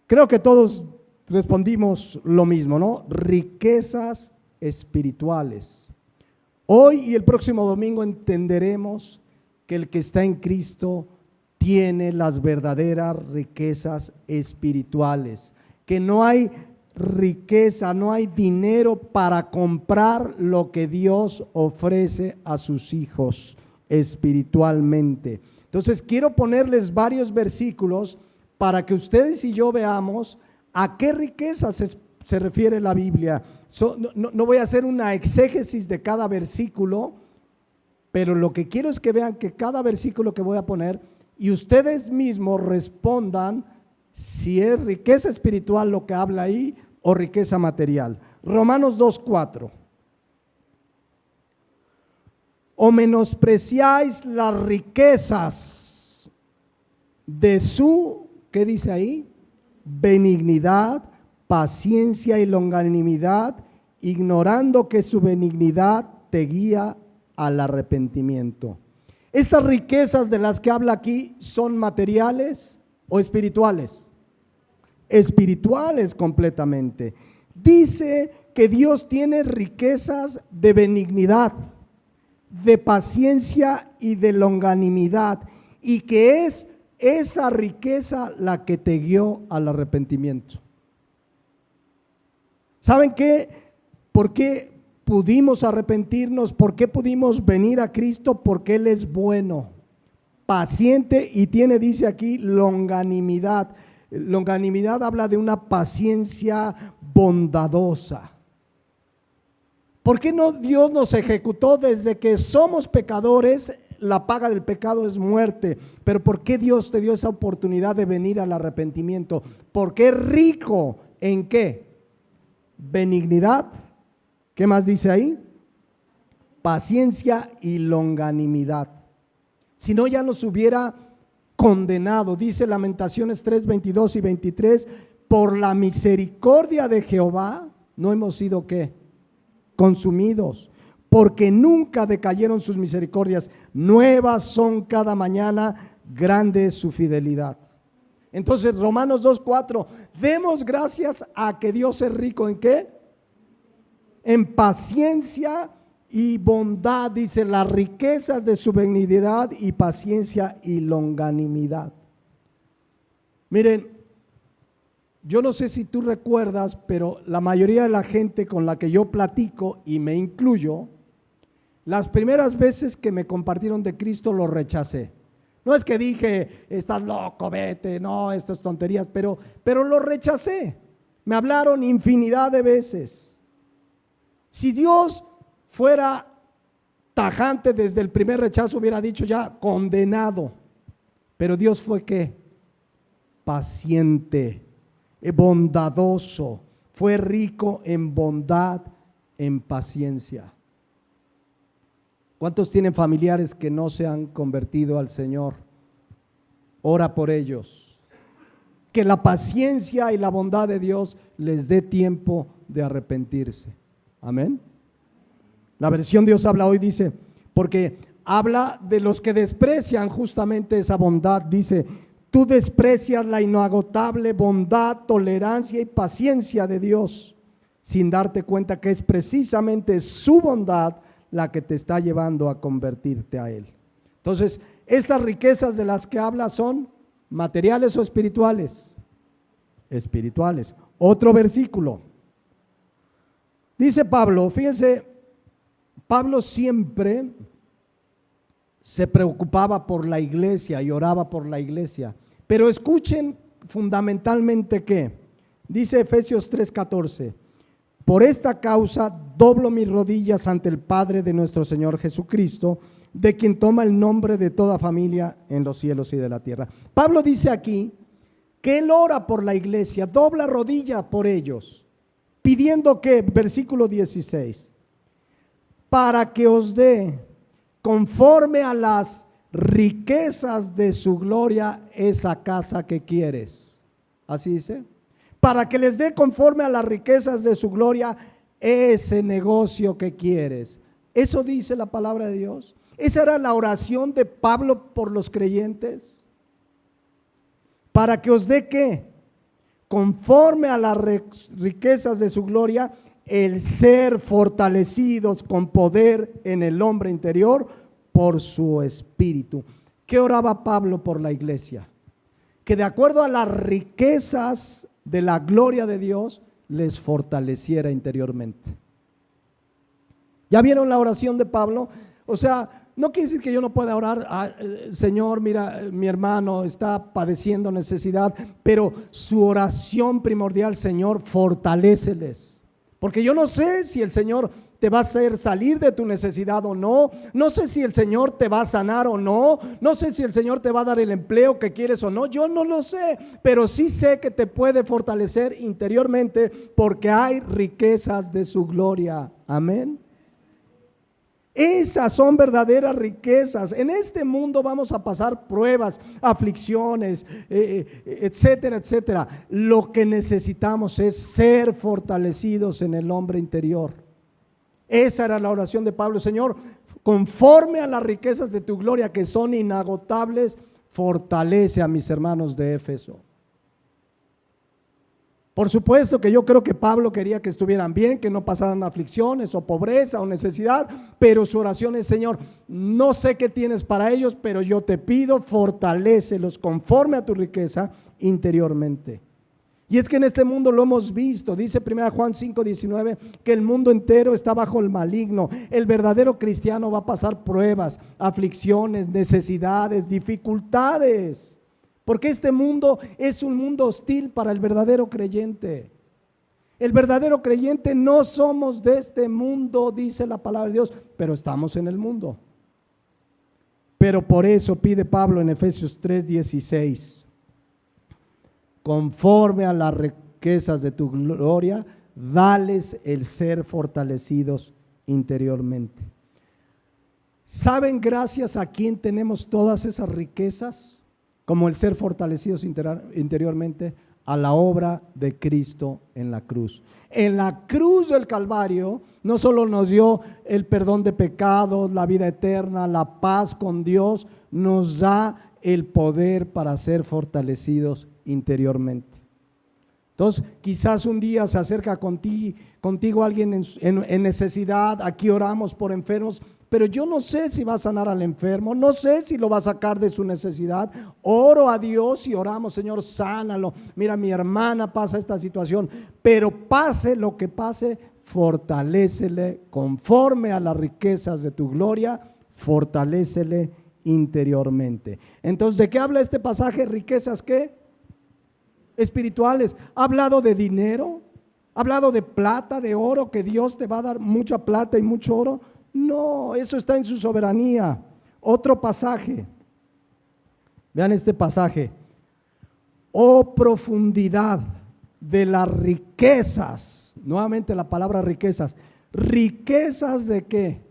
Creo que todos respondimos lo mismo, ¿no? Riquezas espirituales. Hoy y el próximo domingo entenderemos que el que está en Cristo tiene las verdaderas riquezas espirituales, que no hay riqueza, no hay dinero para comprar lo que Dios ofrece a sus hijos espiritualmente. Entonces quiero ponerles varios versículos para que ustedes y yo veamos a qué riquezas se refiere la Biblia. No voy a hacer una exégesis de cada versículo, pero lo que quiero es que vean que cada versículo que voy a poner y ustedes mismos respondan si es riqueza espiritual lo que habla ahí o riqueza material. Romanos 2:4. ¿O menospreciáis las riquezas de su, qué dice ahí? Benignidad, paciencia y longanimidad, ignorando que su benignidad te guía al arrepentimiento? ¿Estas riquezas de las que habla aquí son materiales o espirituales? Espirituales completamente. Dice que Dios tiene riquezas de benignidad, de paciencia y de longanimidad, y que es esa riqueza la que te guió al arrepentimiento. ¿Saben qué? ¿Por qué pudimos arrepentirnos? ¿Por qué pudimos venir a Cristo? Porque Él es bueno, paciente y tiene, dice aquí, longanimidad. Longanimidad habla de una paciencia bondadosa. ¿Por qué no Dios nos ejecutó desde que somos pecadores? La paga del pecado es muerte, pero ¿por qué Dios te dio esa oportunidad de venir al arrepentimiento? Porque es rico ¿en qué? Benignidad. ¿Qué más dice ahí? Paciencia y longanimidad. Si no, ya nos hubiera condenado. Dice Lamentaciones 3, 22 y 23, por la misericordia de Jehová no hemos sido ¿qué? Consumidos, porque nunca decayeron sus misericordias, nuevas son cada mañana, grande es su fidelidad. Entonces Romanos 2:4, demos gracias a que Dios es rico ¿en qué? En paciencia y bondad, dice, las riquezas de su benignidad y paciencia y longanimidad. Miren, yo no sé si tú recuerdas, pero la mayoría de la gente con la que yo platico, y me incluyo, las primeras veces que me compartieron de Cristo lo rechacé. No es que dije, estás loco, vete, no, esto es tonterías, pero lo rechacé. Me hablaron infinidad de veces. Si Dios fuera tajante desde el primer rechazo, hubiera dicho ya condenado. Pero Dios fue ¿qué? Paciente, bondadoso, fue rico en bondad, en paciencia. ¿Cuántos tienen familiares que no se han convertido al Señor? Ora por ellos. Que la paciencia y la bondad de Dios les dé tiempo de arrepentirse. Amén. La versión Dios habla hoy dice, porque habla de los que desprecian justamente esa bondad. Dice, tú desprecias la inagotable bondad, tolerancia y paciencia de Dios, sin darte cuenta que es precisamente su bondad la que te está llevando a convertirte a Él. Entonces, estas riquezas de las que habla son materiales o espirituales. Espirituales. Otro versículo. Dice Pablo, fíjense, Pablo siempre se preocupaba por la iglesia y oraba por la iglesia. Pero escuchen fundamentalmente que dice Efesios 3:14. Por esta causa doblo mis rodillas ante el Padre de nuestro Señor Jesucristo, de quien toma el nombre de toda familia en los cielos y de la tierra. Pablo dice aquí que él ora por la iglesia, dobla rodilla por ellos, pidiendo que, versículo 16, para que os dé conforme a las riquezas de su gloria esa casa que quieres. Así dice. Para que les dé conforme a las riquezas de su gloria ese negocio que quieres. Eso dice la palabra de Dios. Esa era la oración de Pablo por los creyentes. Para que os dé ¿qué? Conforme a las riquezas de su gloria, el ser fortalecidos con poder en el hombre interior por su espíritu. ¿Qué oraba Pablo por la iglesia? Que de acuerdo a las riquezas de la gloria de Dios, les fortaleciera interiormente. ¿Ya vieron la oración de Pablo? O sea, no quiere decir que yo no pueda orar, Señor, mira, mi hermano está padeciendo necesidad, pero su oración primordial, Señor, fortaléceles. Porque yo no sé si el Señor te va a hacer salir de tu necesidad o no, no sé si el Señor te va a sanar o no, no sé si el Señor te va a dar el empleo que quieres o no, yo no lo sé, pero sí sé que te puede fortalecer interiormente porque hay riquezas de su gloria. Amén. Esas son verdaderas riquezas. En este mundo vamos a pasar pruebas, aflicciones, etcétera, etcétera. Lo que necesitamos es ser fortalecidos en el hombre interior. Esa era la oración de Pablo. Señor, conforme a las riquezas de tu gloria que son inagotables, fortalece a mis hermanos de Éfeso. Por supuesto que yo creo que Pablo quería que estuvieran bien, que no pasaran aflicciones o pobreza o necesidad, pero su oración es, Señor, no sé qué tienes para ellos, pero yo te pido, fortalécelos conforme a tu riqueza interiormente. Y es que en este mundo lo hemos visto, dice 1 Juan 5:19, que el mundo entero está bajo el maligno. El verdadero cristiano va a pasar pruebas, aflicciones, necesidades, dificultades. Porque este mundo es un mundo hostil para el verdadero creyente. El verdadero creyente no somos de este mundo, dice la palabra de Dios, pero estamos en el mundo. Pero por eso pide Pablo en Efesios 3:16, conforme a las riquezas de tu gloria, dales el ser fortalecidos interiormente. ¿Saben gracias a quién tenemos todas esas riquezas? Como el ser fortalecidos interiormente, a la obra de Cristo en la cruz. En la cruz del Calvario no solo nos dio el perdón de pecados, la vida eterna, la paz con Dios, nos da el poder para ser fortalecidos interiormente. Entonces, quizás un día se acerca contigo alguien en necesidad, aquí oramos por enfermos, pero yo no sé si va a sanar al enfermo, no sé si lo va a sacar de su necesidad. Oro a Dios y oramos, Señor, sánalo. Mira, mi hermana pasa esta situación, pero pase lo que pase, fortalécele conforme a las riquezas de tu gloria, fortalécele interiormente. Entonces, ¿de qué habla este pasaje? ¿Riquezas qué? Espirituales. ¿Ha hablado de dinero? ¿Ha hablado de plata, de oro, que Dios te va a dar mucha plata y mucho oro? No, eso está en su soberanía. Otro pasaje. Vean este pasaje. Oh profundidad de las riquezas. Nuevamente la palabra riquezas. ¿Riquezas de qué?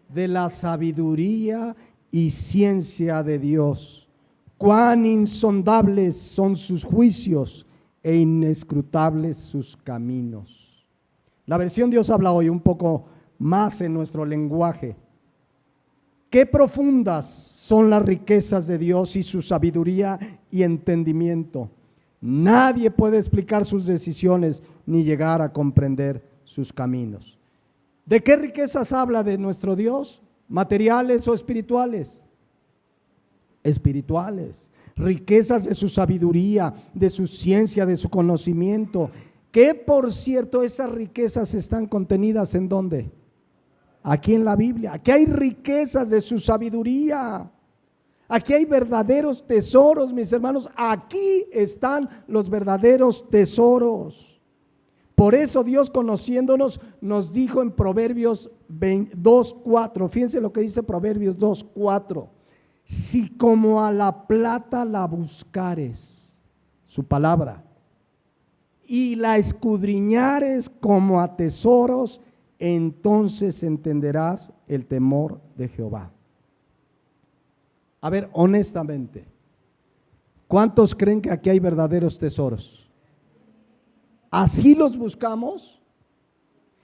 De la sabiduría y ciencia de Dios. Cuán insondables son sus juicios e inescrutables sus caminos. La versión Dios habla hoy un poco más en nuestro lenguaje. Qué profundas son las riquezas de Dios y su sabiduría y entendimiento. Nadie puede explicar sus decisiones ni llegar a comprender sus caminos. ¿De qué riquezas habla de nuestro Dios? ¿Materiales o espirituales? Espirituales. Riquezas de su sabiduría, de su ciencia, de su conocimiento. Que por cierto, esas riquezas están contenidas ¿en dónde? Aquí en la Biblia. Aquí hay riquezas de su sabiduría. Aquí hay verdaderos tesoros, mis hermanos. Aquí están los verdaderos tesoros. Por eso Dios, conociéndonos, nos dijo en Proverbios 2:4. Fíjense lo que dice Proverbios 2:4. Si como a la plata la buscares, su palabra, y la escudriñares como a tesoros, entonces entenderás el temor de Jehová. A ver, honestamente, ¿cuántos creen que aquí hay verdaderos tesoros? ¿Así los buscamos?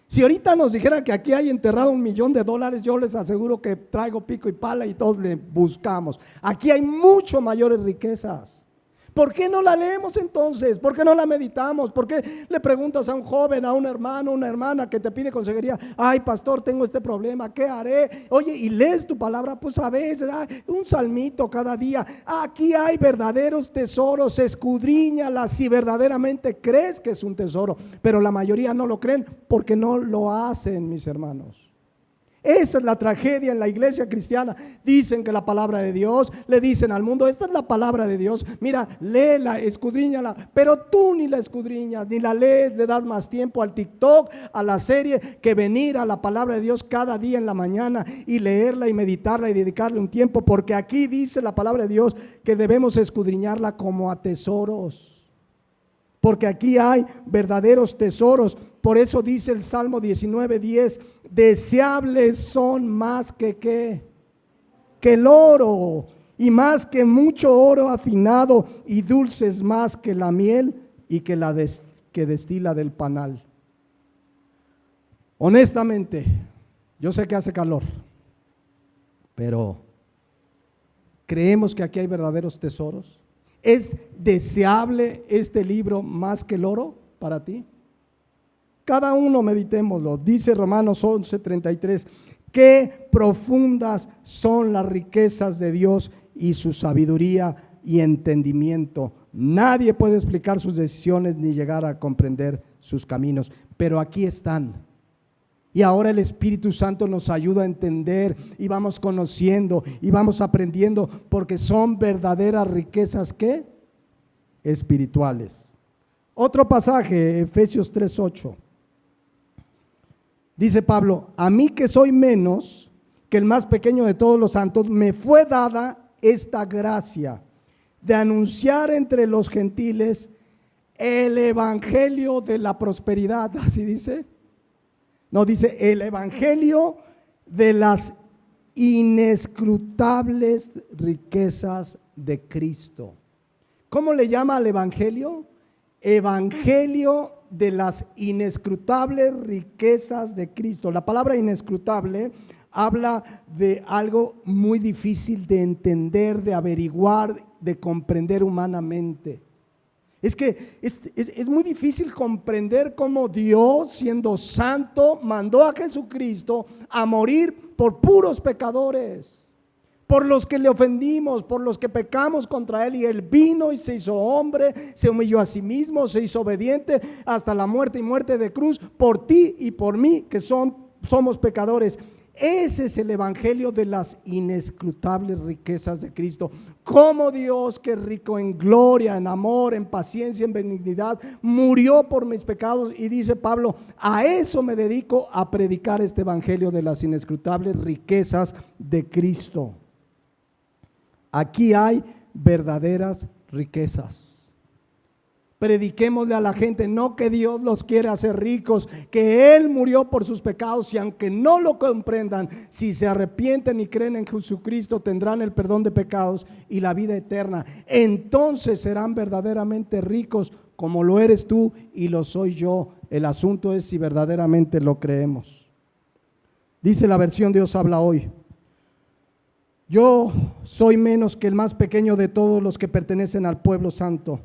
Si ahorita nos dijeran que aquí hay enterrado $1,000,000, yo les aseguro que traigo pico y pala y todos le buscamos. Aquí hay mucho mayores riquezas. ¿Por qué no la leemos entonces? ¿Por qué no la meditamos? ¿Por qué le preguntas a un joven, a un hermano, una hermana que te pide consejería? Ay, pastor, tengo este problema, ¿qué haré? Oye, y lees tu palabra, pues a veces, un salmito cada día. Aquí hay verdaderos tesoros, escudriñala si verdaderamente crees que es un tesoro. Pero la mayoría no lo creen porque no lo hacen, mis hermanos. Esa es la tragedia en la iglesia cristiana. Dicen que la palabra de Dios, le dicen al mundo, esta es la palabra de Dios, mira, léela, escudriñala, pero tú ni la escudriñas, ni la lees, le das más tiempo al TikTok, a la serie, que venir a la palabra de Dios cada día en la mañana y leerla y meditarla y dedicarle un tiempo, porque aquí dice la palabra de Dios que debemos escudriñarla como a tesoros. Porque aquí hay verdaderos tesoros. Por eso dice el Salmo 19:10, deseables son más que el oro, y más que mucho oro afinado, y dulces más que la miel y que que destila del panal. Honestamente, yo sé que hace calor, pero ¿creemos que aquí hay verdaderos tesoros? ¿Es deseable este libro más que el oro para ti? Cada uno meditémoslo. Dice Romanos 11:33, qué profundas son las riquezas de Dios y su sabiduría y entendimiento. Nadie puede explicar sus decisiones ni llegar a comprender sus caminos, pero aquí están. Y ahora el Espíritu Santo nos ayuda a entender y vamos conociendo y vamos aprendiendo, porque son verdaderas riquezas ¿qué? Espirituales. Otro pasaje, Efesios 3:8. Dice Pablo, a mí que soy menos que el más pequeño de todos los santos, me fue dada esta gracia de anunciar entre los gentiles el evangelio de la prosperidad, así dice. No, dice el evangelio de las inescrutables riquezas de Cristo. ¿Cómo le llama al evangelio? Evangelio de las inescrutables riquezas de Cristo. La palabra inescrutable habla de algo muy difícil de entender, de averiguar, de comprender humanamente. Es que es muy difícil comprender cómo Dios, siendo santo, mandó a Jesucristo a morir por puros pecadores, por los que le ofendimos, por los que pecamos contra Él. Y Él vino y se hizo hombre, se humilló a sí mismo, se hizo obediente hasta la muerte y muerte de cruz, por ti y por mí, que somos pecadores. Ese es el evangelio de las inescrutables riquezas de Cristo. Como Dios, que es rico en gloria, en amor, en paciencia, en benignidad, murió por mis pecados. Y dice Pablo, a eso me dedico, a predicar este evangelio de las inescrutables riquezas de Cristo. Aquí hay verdaderas riquezas. Prediquémosle a la gente, no que Dios los quiere hacer ricos, que Él murió por sus pecados, y aunque no lo comprendan, si se arrepienten y creen en Jesucristo, tendrán el perdón de pecados y la vida eterna. Entonces serán verdaderamente ricos, como lo eres tú y lo soy yo. El asunto es si verdaderamente lo creemos. Dice la versión Dios habla hoy: yo soy menos que el más pequeño de todos los que pertenecen al pueblo santo,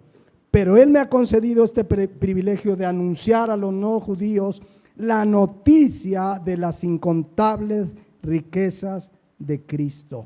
pero Él me ha concedido este privilegio de anunciar a los no judíos la noticia de las incontables riquezas de Cristo.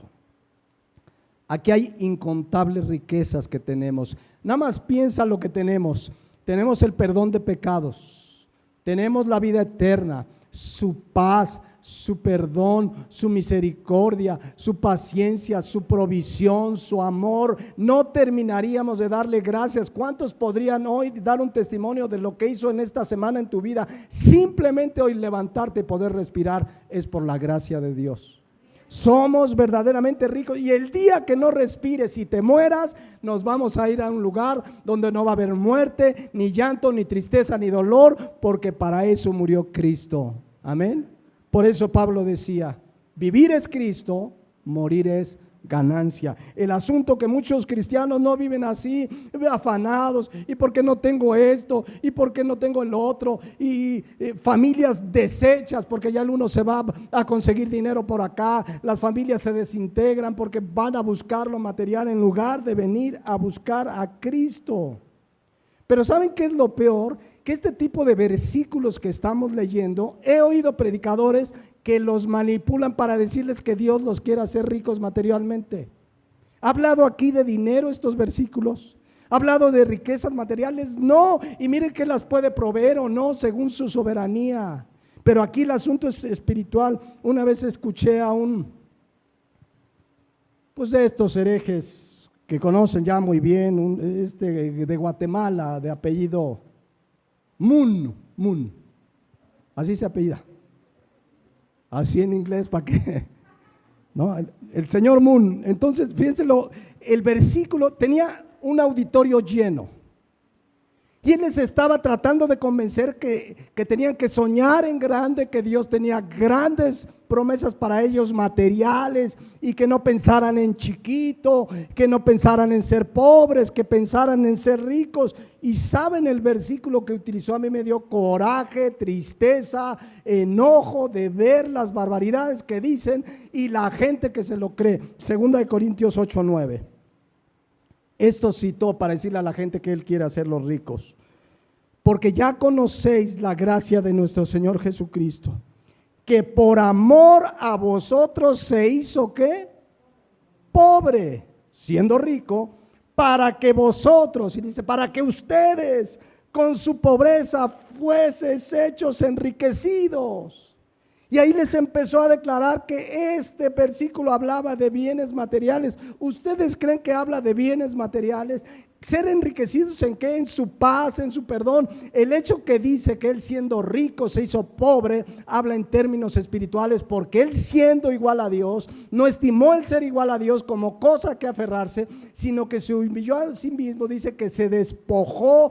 Aquí hay incontables riquezas que tenemos. Nada más piensa lo que tenemos. Tenemos el perdón de pecados, tenemos la vida eterna, su paz, su perdón, su misericordia, su paciencia, su provisión, su amor. No terminaríamos de darle gracias. ¿Cuántos podrían hoy dar un testimonio de lo que hizo en esta semana en tu vida? Simplemente hoy levantarte y poder respirar es por la gracia de Dios. Somos verdaderamente ricos, y el día que no respires y te mueras, nos vamos a ir a un lugar donde no va a haber muerte, ni llanto, ni tristeza, ni dolor, porque para eso murió Cristo. Amén. Por eso Pablo decía, vivir es Cristo, morir es ganancia. El asunto que muchos cristianos no viven así, afanados, y por qué no tengo esto, y por qué no tengo el otro, y familias deshechas porque ya el uno se va a conseguir dinero por acá, las familias se desintegran porque van a buscar lo material en lugar de venir a buscar a Cristo. Pero ¿saben qué es lo peor? Que este tipo de versículos que estamos leyendo, he oído predicadores que los manipulan para decirles que Dios los quiere hacer ricos materialmente. ¿Ha hablado aquí de dinero estos versículos? ¿Ha hablado de riquezas materiales? No, y miren que las puede proveer o no según su soberanía. Pero aquí el asunto es espiritual. Una vez escuché a pues de estos herejes que conocen ya muy bien, de Guatemala, de apellido Moon, así se apellida, así en inglés, ¿para qué? ¿No? El señor Moon. Entonces, fíjense, el versículo tenía un auditorio lleno, y él les estaba tratando de convencer que tenían que soñar en grande, que Dios tenía grandes promesas para ellos materiales, y que no pensaran en chiquito, que no pensaran en ser pobres, que pensaran en ser ricos. Y saben, el versículo que utilizó a mí me dio coraje, tristeza, enojo de ver las barbaridades que dicen y la gente que se lo cree. 2 Corintios 8:9. Esto citó para decirle a la gente que Él quiere hacerlos ricos. Porque ya conocéis la gracia de nuestro Señor Jesucristo, que por amor a vosotros se hizo, ¿qué? Pobre, siendo rico, para que vosotros, y dice, para que ustedes con su pobreza fueseis hechos enriquecidos. Y ahí les empezó a declarar que este versículo hablaba de bienes materiales. ¿Ustedes creen que habla de bienes materiales? ¿Ser enriquecidos en qué? En su paz, en su perdón. El hecho que dice que Él, siendo rico, se hizo pobre, habla en términos espirituales, porque Él, siendo igual a Dios, no estimó el ser igual a Dios como cosa que aferrarse, sino que se humilló a sí mismo. Dice que se despojó,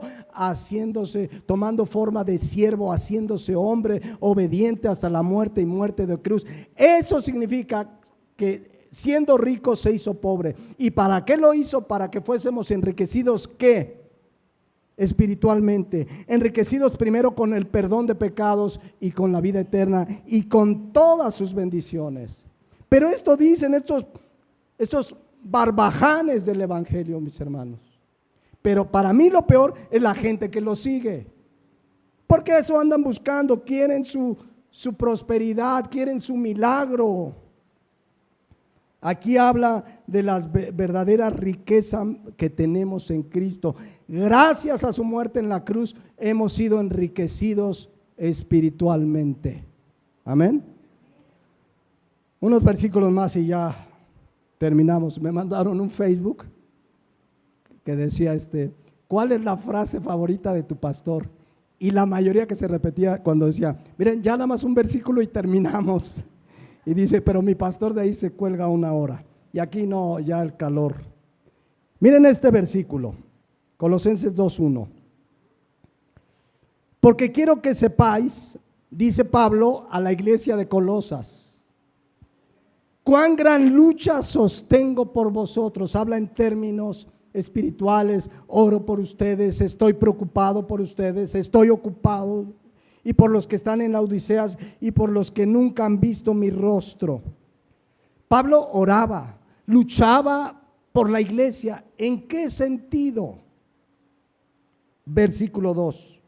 tomando forma de siervo, haciéndose hombre, obediente hasta la muerte y muerte de cruz. Eso significa que siendo rico se hizo pobre. ¿Y para qué lo hizo? Para que fuésemos enriquecidos, ¿qué? Espiritualmente, enriquecidos primero con el perdón de pecados y con la vida eterna y con todas sus bendiciones. Pero esto dicen estos barbajanes del evangelio, mis hermanos. Pero para mí lo peor es la gente que lo sigue. Porque eso andan buscando, quieren su prosperidad, quieren su milagro. Aquí habla de las verdaderas riquezas que tenemos en Cristo. Gracias a su muerte en la cruz hemos sido enriquecidos espiritualmente. Amén. Unos versículos más y ya terminamos. Me mandaron un Facebook que decía ¿cuál es la frase favorita de tu pastor? Y la mayoría que se repetía cuando decía, miren, ya nada más un versículo y terminamos. Y dice, pero mi pastor de ahí se cuelga 1 hora. Y aquí no, ya el calor. Miren este versículo, Colosenses 2:1. Porque quiero que sepáis, dice Pablo a la iglesia de Colosas, cuán gran lucha sostengo por vosotros. Habla en términos espirituales, oro por ustedes, estoy preocupado por ustedes, estoy ocupado, y por los que están en la Odisea y por los que nunca han visto mi rostro. Pablo oraba, luchaba por la iglesia. ¿En qué sentido? Versículo 2.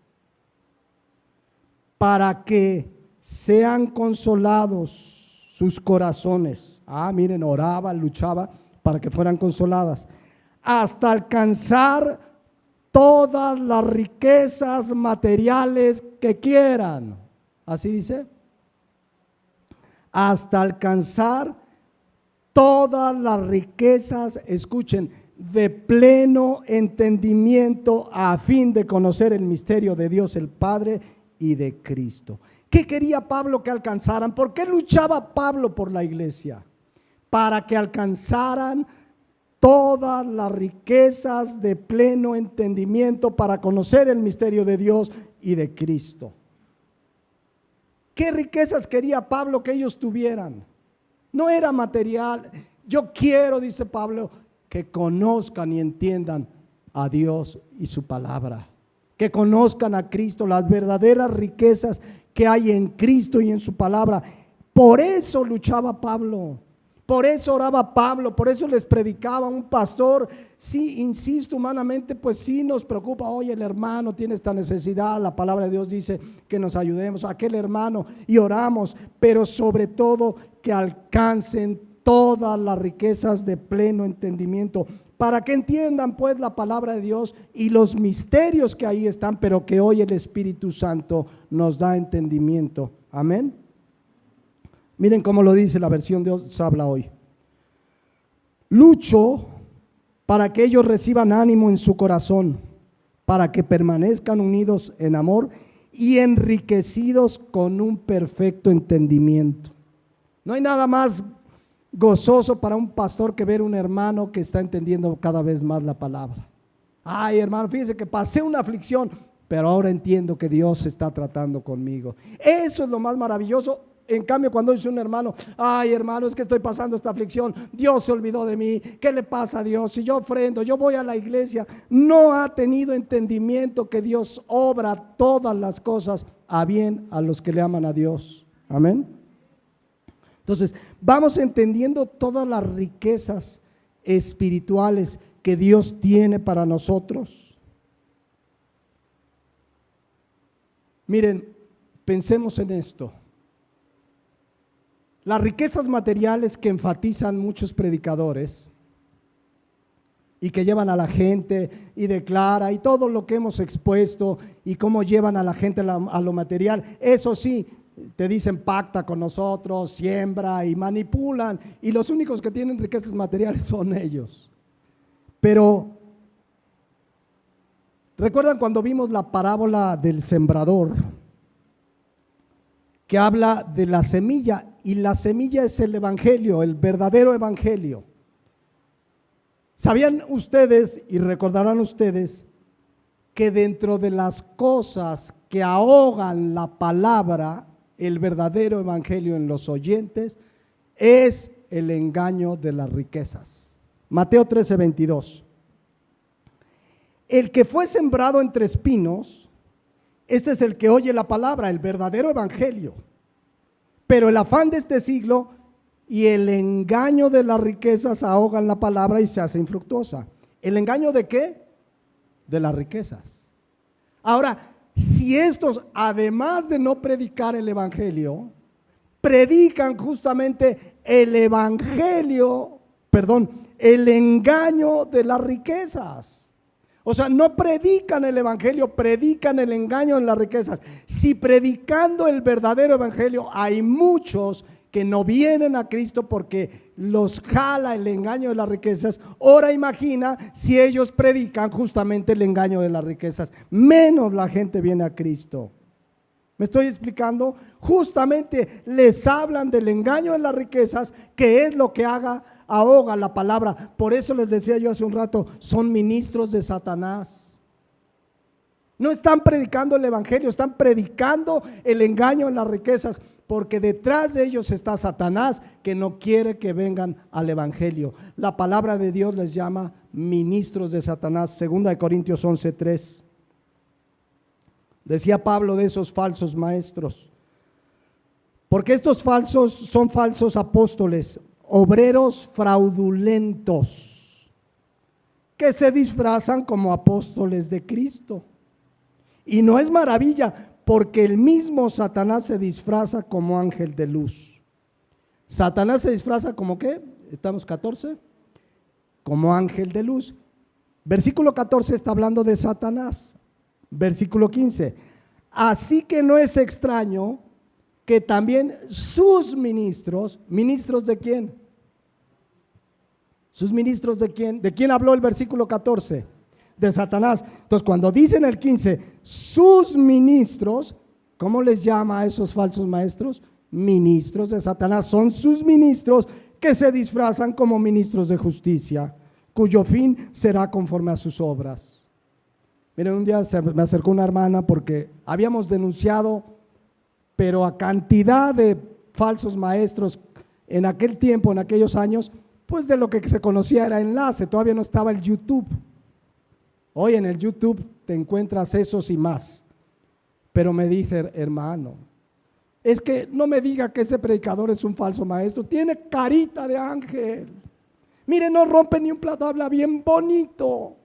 Para que sean consolados sus corazones. Miren, oraba, luchaba para que fueran consoladas, hasta alcanzar todas las riquezas materiales que quieran. Así dice. Hasta alcanzar todas las riquezas, escuchen, de pleno entendimiento, a fin de conocer el misterio de Dios el Padre y de Cristo. ¿Qué quería Pablo que alcanzaran? ¿Por qué luchaba Pablo por la iglesia? Para que alcanzaran todas las riquezas de pleno entendimiento, para conocer el misterio de Dios y de Cristo. ¿Qué riquezas quería Pablo que ellos tuvieran? No era material. Yo quiero, dice Pablo, que conozcan y entiendan a Dios y su palabra, que conozcan a Cristo, las verdaderas riquezas que hay en Cristo y en su palabra. Por eso luchaba Pablo. Por eso oraba Pablo, por eso les predicaba un pastor. Sí, insisto, humanamente, pues sí nos preocupa. Oye, el hermano tiene esta necesidad, la palabra de Dios dice que nos ayudemos a aquel hermano y oramos, pero sobre todo que alcancen todas las riquezas de pleno entendimiento, para que entiendan pues la palabra de Dios y los misterios que ahí están, pero que hoy el Espíritu Santo nos da entendimiento. Amén. Miren cómo lo dice la versión de Dios habla hoy. Lucho para que ellos reciban ánimo en su corazón, para que permanezcan unidos en amor y enriquecidos con un perfecto entendimiento. No hay nada más gozoso para un pastor que ver un hermano que está entendiendo cada vez más la palabra. Ay, hermano, fíjese que pasé una aflicción, pero ahora entiendo que Dios está tratando conmigo. Eso es lo más maravilloso. En cambio, cuando dice un hermano, ay hermano, es que estoy pasando esta aflicción, Dios se olvidó de mí, ¿qué le pasa a Dios? Si yo ofrendo, yo voy a la iglesia, no ha tenido entendimiento que Dios obra todas las cosas a bien a los que le aman a Dios. Amén. Entonces, vamos entendiendo todas las riquezas espirituales que Dios tiene para nosotros. Miren, pensemos en esto. Las riquezas materiales que enfatizan muchos predicadores y que llevan a la gente y declara y todo lo que hemos expuesto y cómo llevan a la gente a lo material, eso sí, te dicen pacta con nosotros, siembra y manipulan, y los únicos que tienen riquezas materiales son ellos. Pero ¿recuerdan cuando vimos la parábola del sembrador? Que habla de la semilla, y la semilla es el evangelio, el verdadero evangelio. ¿Sabían ustedes y recordarán ustedes que dentro de las cosas que ahogan la palabra, el verdadero evangelio en los oyentes, es el engaño de las riquezas? Mateo 13:22. El que fue sembrado entre espinos, ese es el que oye la palabra, el verdadero evangelio. Pero el afán de este siglo y el engaño de las riquezas ahogan la palabra y se hace infructuosa. ¿El engaño de qué? de las riquezas. Ahora, si estos, además de no predicar el evangelio, predican justamente el evangelio, el engaño de las riquezas. O sea, no predican el evangelio, predican el engaño de las riquezas. Si predicando el verdadero evangelio hay muchos que no vienen a Cristo porque los jala el engaño de las riquezas, ahora imagina si ellos predican justamente el engaño de las riquezas, menos la gente viene a Cristo. ¿Me estoy explicando? Justamente les hablan del engaño de las riquezas, que es lo que ahoga la palabra. Por eso les decía yo hace un rato, son ministros de Satanás. No están predicando el evangelio, están predicando el engaño de las riquezas, porque detrás de ellos está Satanás, que no quiere que vengan al evangelio. La palabra de Dios les llama ministros de Satanás. 2 Corintios 11:3. Decía Pablo de esos falsos maestros, porque estos falsos son falsos apóstoles, obreros fraudulentos, que se disfrazan como apóstoles de Cristo. Y no es maravilla, porque el mismo Satanás se disfraza como ángel de luz. Satanás se disfraza como ¿qué? Estamos 14, como ángel de luz. Versículo 14 está hablando de Satanás. Versículo 15, así que no es extraño que también sus ministros, ¿ministros de quién? ¿Sus ministros de quién? ¿De quién habló el versículo 14? De Satanás. Entonces cuando dicen el 15, sus ministros, ¿cómo les llama a esos falsos maestros? Ministros de Satanás. Son sus ministros que se disfrazan como ministros de justicia, cuyo fin será conforme a sus obras. Miren, un día me acercó una hermana porque habíamos denunciado, pero a cantidad de falsos maestros en aquel tiempo, en aquellos años, pues de lo que se conocía era enlace, todavía no estaba el YouTube. Hoy en el YouTube te encuentras esos y más. Pero me dice, hermano, es que no me diga que ese predicador es un falso maestro, tiene carita de ángel. Mire, no rompe ni un plato, habla bien bonito.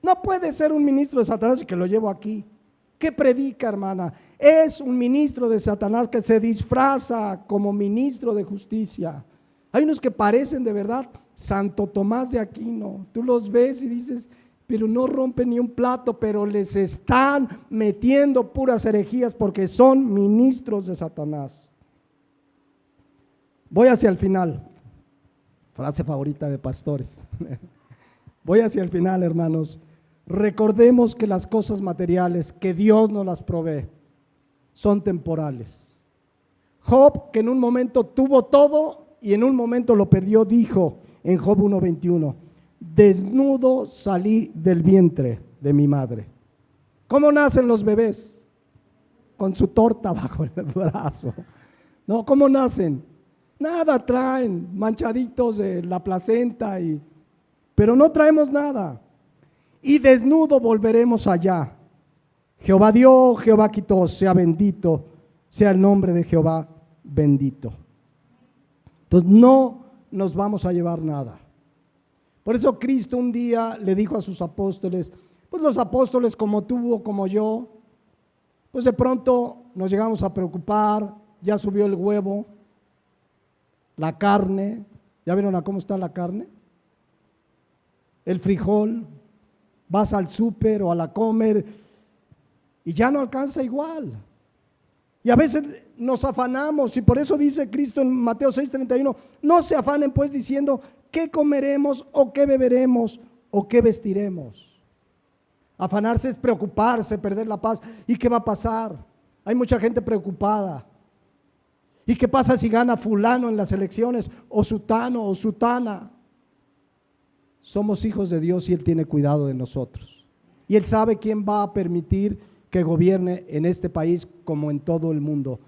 No puede ser un ministro de Satanás y que lo llevo aquí. ¿Qué predica, hermana? Es un ministro de Satanás que se disfraza como ministro de justicia. Hay unos que parecen de verdad Santo Tomás de Aquino. Tú los ves y dices, pero no rompen ni un plato, pero les están metiendo puras herejías porque son ministros de Satanás. Voy hacia el final. Frase favorita de pastores. Voy hacia el final, hermanos. Recordemos que las cosas materiales que Dios nos las provee son temporales. Job, que en un momento tuvo todo y en un momento lo perdió, dijo en Job 1:21, desnudo salí del vientre de mi madre. ¿Cómo nacen los bebés? Con su torta bajo el brazo. No, ¿cómo nacen? Nada traen, manchaditos de la placenta, pero no traemos nada. Y desnudo volveremos allá. Jehová dio, Jehová quitó, sea bendito, sea el nombre de Jehová bendito. Entonces no nos vamos a llevar nada. Por eso Cristo un día le dijo a sus apóstoles, pues los apóstoles como tú o como yo, pues de pronto nos llegamos a preocupar, ya subió el huevo, la carne, ¿ya vieron a cómo está la carne? El frijol, vas al súper o a la comer y ya no alcanza igual. Y a veces nos afanamos y por eso dice Cristo en Mateo 6:31, no se afanen pues diciendo qué comeremos o qué beberemos o qué vestiremos. Afanarse es preocuparse, perder la paz. ¿Y qué va a pasar? Hay mucha gente preocupada. ¿Y qué pasa si gana fulano en las elecciones o sutano o sutana? Somos hijos de Dios y Él tiene cuidado de nosotros. Y Él sabe quién va a permitir que gobierne en este país como en todo el mundo.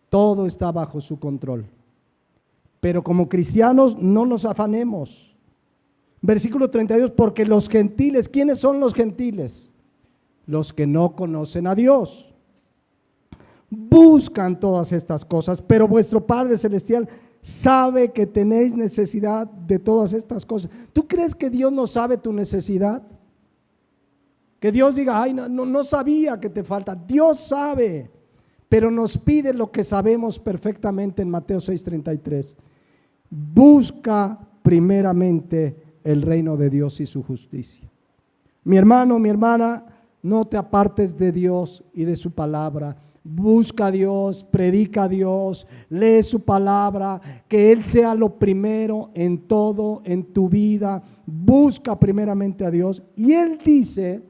Todo está bajo su control. Pero como cristianos no nos afanemos. Versículo 32, porque los gentiles, ¿quiénes son los gentiles? Los que no conocen a Dios. Buscan todas estas cosas, pero vuestro Padre Celestial sabe que tenéis necesidad de todas estas cosas. ¿Tú crees que Dios no sabe tu necesidad? Que Dios diga, ay, no sabía que te falta. Dios sabe, pero nos pide lo que sabemos perfectamente en Mateo 6:33. Busca primeramente el reino de Dios y su justicia. Mi hermano, mi hermana, no te apartes de Dios y de su palabra. Busca a Dios, predica a Dios, lee su palabra, que Él sea lo primero en todo, en tu vida. Busca primeramente a Dios. Y Él dice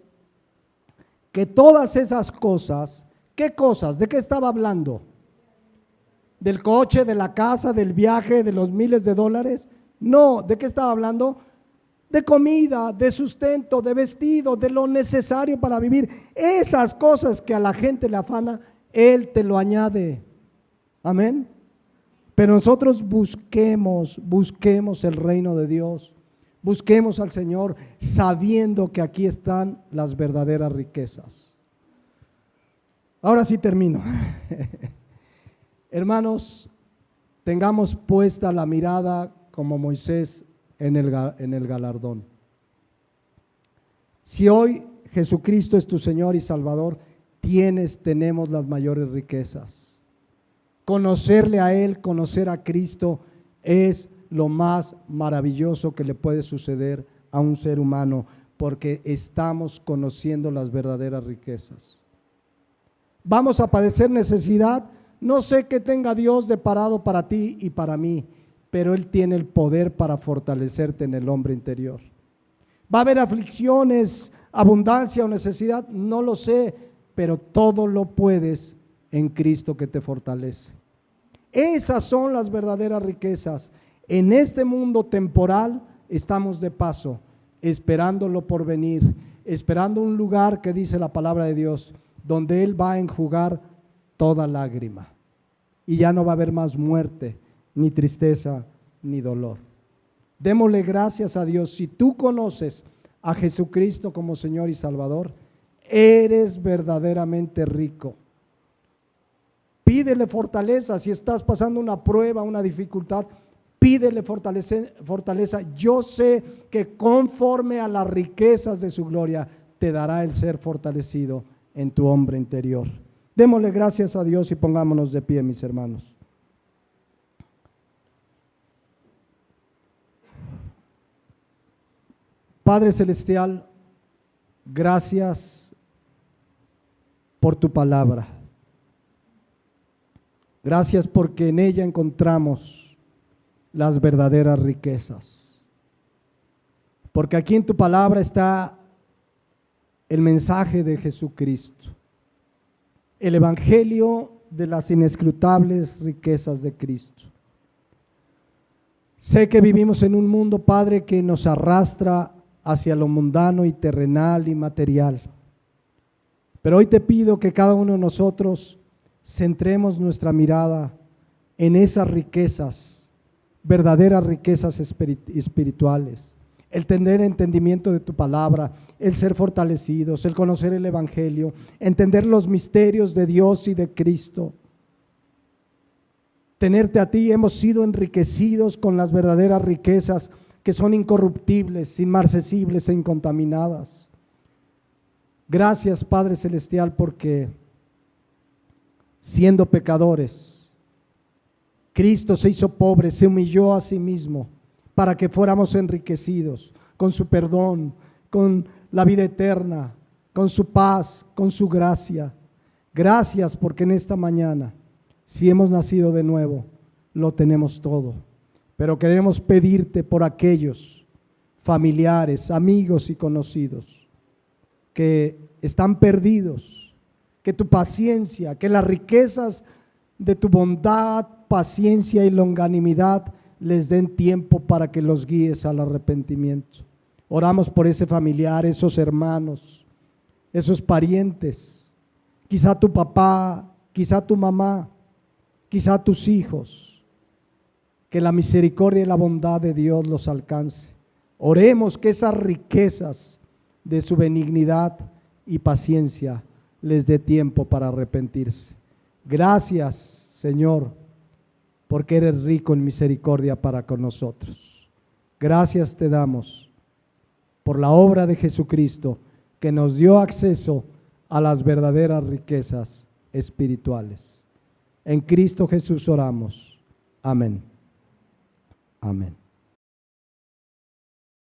que todas esas cosas, ¿qué cosas? ¿De qué estaba hablando? ¿Del coche, de la casa, del viaje, de los miles de dólares? No, ¿de qué estaba hablando? De comida, de sustento, de vestido, de lo necesario para vivir. Esas cosas que a la gente le afana, Él te lo añade. Amén. Pero nosotros busquemos el reino de Dios. Busquemos al Señor sabiendo que aquí están las verdaderas riquezas. Ahora sí termino. Hermanos, tengamos puesta la mirada como Moisés en el galardón. Si hoy Jesucristo es tu Señor y Salvador, tenemos las mayores riquezas. Conocerle a Él, conocer a Cristo es lo más maravilloso que le puede suceder a un ser humano, porque estamos conociendo las verdaderas riquezas. Vamos a padecer necesidad. No sé qué tenga Dios deparado para ti y para mí, pero Él tiene el poder para fortalecerte en el hombre interior. ¿Va a haber aflicciones, abundancia o necesidad? No lo sé, pero todo lo puedes en Cristo que te fortalece. Esas son las verdaderas riquezas. En este mundo temporal estamos de paso, esperándolo por venir, esperando un lugar que dice la palabra de Dios, donde Él va a enjugar toda lágrima y ya no va a haber más muerte, ni tristeza, ni dolor. Démosle gracias a Dios. Si tú conoces a Jesucristo como Señor y Salvador, eres verdaderamente rico. Pídele fortaleza. Si estás pasando una prueba, una dificultad, pídele fortaleza. Yo sé que conforme a las riquezas de su gloria, te dará el ser fortalecido en tu hombre interior. Démosle gracias a Dios y pongámonos de pie, mis hermanos. Padre Celestial, gracias por tu palabra. Gracias porque en ella encontramos las verdaderas riquezas. Porque aquí en tu palabra está el mensaje de Jesucristo, el evangelio de las inescrutables riquezas de Cristo. Sé que vivimos en un mundo, Padre, que nos arrastra hacia lo mundano y terrenal y material. Pero hoy te pido que cada uno de nosotros centremos nuestra mirada en esas riquezas, verdaderas riquezas espirituales, el tener entendimiento de tu palabra, el ser fortalecidos, el conocer el evangelio, entender los misterios de Dios y de Cristo. Tenerte a ti, hemos sido enriquecidos con las verdaderas riquezas que son incorruptibles, inmarcesibles e incontaminadas. Gracias, Padre Celestial, porque siendo pecadores, Cristo se hizo pobre, se humilló a sí mismo para que fuéramos enriquecidos con su perdón, con la vida eterna, con su paz, con su gracia. Gracias porque en esta mañana, si hemos nacido de nuevo, lo tenemos todo. Pero queremos pedirte por aquellos familiares, amigos y conocidos que están perdidos, que tu paciencia, que las riquezas de tu bondad, paciencia y longanimidad les den tiempo para que los guíes al arrepentimiento. Oramos por ese familiar, esos hermanos, esos parientes, quizá tu papá, quizá tu mamá, quizá tus hijos. Que la misericordia y la bondad de Dios los alcance. Oremos que esas riquezas de su benignidad y paciencia les dé tiempo para arrepentirse. Gracias, Señor, porque eres rico en misericordia para con nosotros. Gracias te damos por la obra de Jesucristo que nos dio acceso a las verdaderas riquezas espirituales. En Cristo Jesús oramos. Amén. Amén.